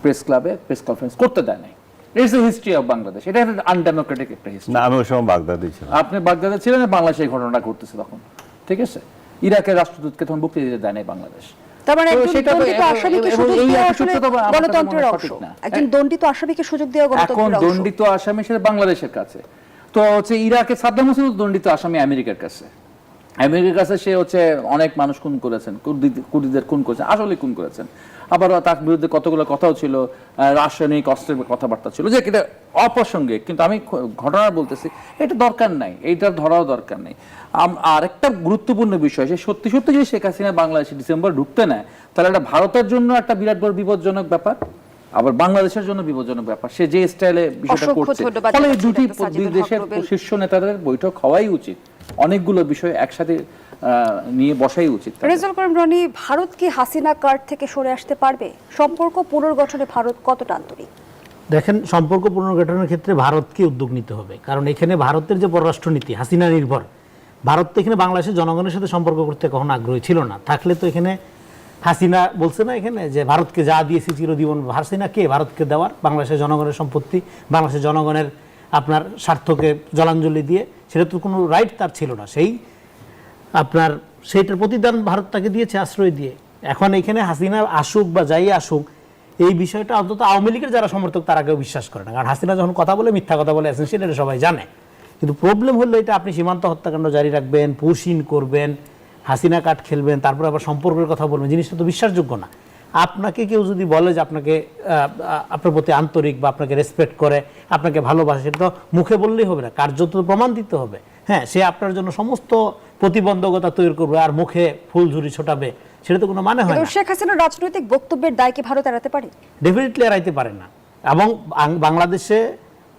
S2: প্রেস ক্লাবে প্রেস কনফারেন্স করতে দেয় নাই। It's the history of Bangladesh, এটা একটা আনডেমোক্রেটিক একটা হিস্ট্রি।
S1: না, আমি ওই সময় বাগদাদে ছিলাম।
S2: আপনি বাগদাদে ছিলেন, বাংলাদেশে এই ঘটনাটা ঘটতেছে তখন, ঠিক আছে। ইরাকের রাষ্ট্রদূতকে তখন বক্তৃতা দিতে দেয় নাই বাংলাদেশ।
S4: তার মানে দণ্ডিত আসামিকে সুযোগ দেওয়া আসলে গণতন্ত্রের অংশ, একজন দণ্ডিত আসামিকে সুযোগ দেওয়া গণতন্ত্রের অংশ।
S2: এখন দণ্ডিত আসামি সেটা বাংলাদেশের কাছে, তো হচ্ছে ইরাকে সাদ্দাম হোসেন দণ্ডিত আসামি আমেরিকার কাছে। আমেরিকার কাছে সে হচ্ছে অনেক মানুষ খুন করেছেন, কুর্দিদের খুন করেছেন, আসলে খুন করেছেন। আবার তার বিরুদ্ধে কতগুলো কথাও ছিল, রাসায়নিক অস্ত্রের কথাবার্তা ছিল, যে এটা অপ্রাসঙ্গিক, কিন্তু আমি ঘটনা বলতেছি এটা দরকার নাই, এইটা ধরাও দরকার নেই। আর একটা গুরুত্বপূর্ণ বিষয়, সে সত্যি সত্যি যদি শেখ হাসিনা বাংলাদেশে ডিসেম্বর ঢুকতে নেয়, তাহলে এটা ভারতের জন্য একটা বিরাট বড় বিপজ্জনক ব্যাপার, আবার বাংলাদেশের জন্য বিপজ্জনক ব্যাপার। সে যে স্টাইলে বিষয়টা করছে, ফলে দুই দেশের শীর্ষ নেতাদের বৈঠক হওয়াই উচিত। অনেকগুলো বিষয় একসাথে নিয়ে বসাই উচিত।
S4: রেজাউল করিম রনি, ভারত কি হাসিনা কার্ড থেকে সরে আসতে পারবে? সম্পর্ক পুনর্গঠনে ভারত কতটা আন্তরিক?
S3: দেখেন, সম্পর্ক পুনর্গঠনের ক্ষেত্রে ভারতকে উদ্যোগ নিতে হবে, কারণ এখানে ভারতের যে পররাষ্ট্রনীতি হাসিনা নির্ভর। ভারত তো এখানে বাংলাদেশের জনগণের সাথে সম্পর্ক করতে কখনো আগ্রহী ছিল না। থাকলে তো এখানে হাসিনা বলছে না এখানে যে ভারতকে যা দিয়েছি চিরজীবন। হাসিনা কে ভারতকে দেওয়ার? বাংলাদেশের জনগণের সম্পত্তি, বাংলাদেশের জনগণের আপনার স্বার্থকে জলাঞ্জলি দিয়ে, সেটা তো কোনো রাইট তার ছিল না। আপনার সেইটার প্রতিদান ভারত তাকে দিয়েছে আশ্রয় দিয়ে। এখন এখানে হাসিনা আসুক বা যাই আসুক, এই বিষয়টা অন্তত আওয়ামী লীগের যারা সমর্থক তারা কেউ বিশ্বাস করে না, কারণ হাসিনা যখন কথা বলে মিথ্যা কথা বলে এসেন্সিয়াল, এটা সবাই জানে। কিন্তু প্রবলেম হলো এটা আপনি সীমান্ত হত্যাকাণ্ড জারি রাখবেন, পুশ ইন করবেন, হাসিনা কাট খেলবেন, তারপর আবার সম্পর্কের কথা বলবেন, জিনিসটা তো বিশ্বাসযোগ্য না। আপনাকে কেউ যদি বলে যে আপনাকে আপনার প্রতি আন্তরিক বা আপনাকে রেসপেক্ট করে, আপনাকে ভালোবাসে, সেটা তো মুখে বললেই হবে না, কার্যত প্রমাণ দিতে হবে। হ্যাঁ, সে আপনার জন্য সমস্ত প্রতিবন্ধকতা তৈরি করবে আর মুখে ফুলঝুরি ছোটাবে, সেটা তো কোনো মানে হয় না।
S4: শেখ হাসিনার রাজনৈতিক বক্তব্যের দায় কি ভারত এড়াতে পারে?
S3: ডেফিনেটলি এড়াইতে পারে না। এবং বাংলাদেশে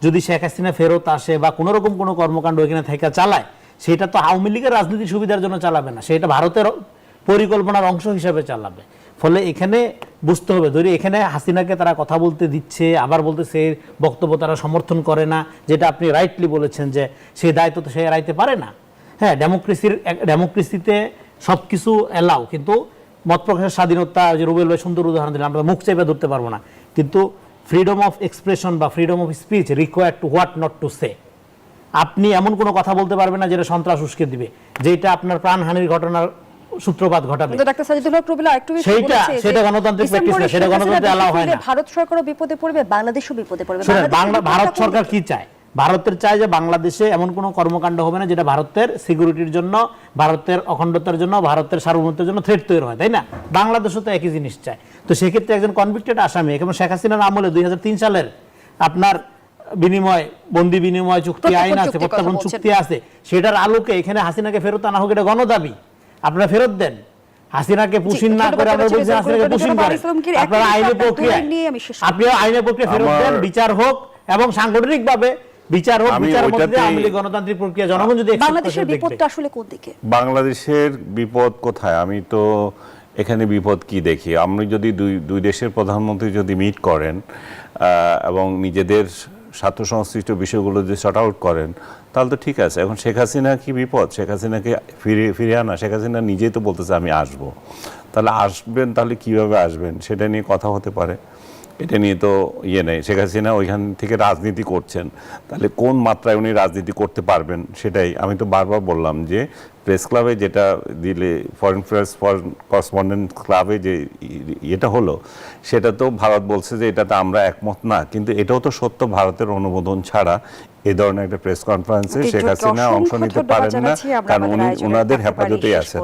S3: যদি শেখ হাসিনা ফেরত আসে বা কোনো রকম কোনো কর্মকাণ্ড এখানে থেকে চালায়, সেটা তো আওয়ামী লীগের রাজনীতির সুবিধার জন্য চালাবে না, সেটা ভারতের পরিকল্পনার অংশ হিসেবে চালাবে। ফলে এখানে বুঝতে হবে, ধরি এখানে হাসিনাকে তারা কথা বলতে দিচ্ছে, আবার বলতেছে বক্তব্য তারা সমর্থন করে না, যেটা আপনি রাইটলি বলেছেন যে সেই দায়িত্ব তো সে এড়াইতে পারে না। হ্যাঁ, ডেমোক্রেসিতে সব কিছু এলাও, কিন্তু মত প্রকাশের স্বাধীনতা, যে রুবেল ভাই সুন্দর উদাহরণ দিলাম, আমরা মুখ চেপে ধরতে পারবো না, কিন্তু ফ্রিডম অফ এক্সপ্রেশন বা freedom of speech required to what not to say. আপনি এমন কোনো কথা বলতে পারবেন না যেটা সন্ত্রাস উস্কে দিবে, যেটা আপনার প্রাণহানির ঘটনার সূত্রপাত ঘটাবে।
S4: ডক্টর সাজিদুল হক রুবেল আরেকটু বিষয় বলেছে,
S3: সেটা গণতান্ত্রিক প্র্যাকটিস না, সেটা গণতন্ত্রে এলাও হয় না।
S4: ভারত সরকারও বিপদে পড়বে, বাংলাদেশও বিপদে পড়বে।
S3: ভারত সরকার কি চায়? ভারতের চায় যে বাংলাদেশে এমন কোনো কর্মকাণ্ড হবে না যেটা ভারতের সিকিউরিটির জন্য, ভারতের অখণ্ডতার জন্য, ভারতের সার্বভৌমত্বের জন্য থ্রেট তৈরি হয়, তাই না? বাংলাদেশও তো একই জিনিস চায়। তো সেক্ষেত্রে একজন কনভিক্টেড আসামি, এখন শেখ হাসিনার আমলে 2003 সালের আপনার বন্দি বিনিময় চুক্তি আইন আছে, প্রত্যাপন চুক্তি আছে, সেটার আলোকে এখানে হাসিনাকে ফেরত আনা হোক, এটা গণদাবি। আপনারা ফেরত দেন হাসিনাকে, পুশিন না করে আমরা বলছি হাসিনাকে পুশিন করেন। আপনারা আইনের প্রক্রিয়া ফেরত দেন, বিচার হোক এবং সাংগঠনিকভাবে বিচার হোক, বিচার মধ্যে আওয়ামী লীগ গণতান্ত্রিক প্রক্রিয়া, জনগণ যদি
S4: বাংলাদেশের বিপদটা আসলে কোন দিকে?
S1: বাংলাদেশের বিপদ কোথায়? আমি তো এখানে বিপদ কি দেখি, আমি যদি দুই দেশের প্রধানমন্ত্রী যদি মিট করেন এবং নিজেদের স্বার্থ সংশ্লিষ্ট বিষয়গুলো যদি শর্ট আউট করেন, তাহলে তো ঠিক আছে। এখন শেখ হাসিনা কি বিপদ? শেখ হাসিনাকে ফিরিয়ে আনা, শেখ হাসিনা নিজেই তো বলতেছে আমি আসবো। তাহলে আসবেন, তাহলে কিভাবে আসবেন সেটা নিয়ে কথা হতে পারে, এটা নিয়ে তো নেই। শেখ হাসিনা ওইখান থেকে রাজনীতি করছেন, তাহলে কোন মাত্রায় উনি রাজনীতি করতে পারবেন সেটাই। আমি তো বারবার বললাম যে প্রেস ক্লাবে যেটা দিলে, ফরেন করেসপন্ডেন্ট ক্লাবে যে এটা হলো, সেটা তো ভারত বলছে যে এটাতে আমরা একমত না, কিন্তু এটাও তো সত্য, ভারতের অনুমোদন ছাড়া এ ধরনের একটা প্রেস কনফারেন্সে শেখ হাসিনা অংশ নিতে পারেন না, কারণ উনি ওনাদের হেফাজতেই আছেন।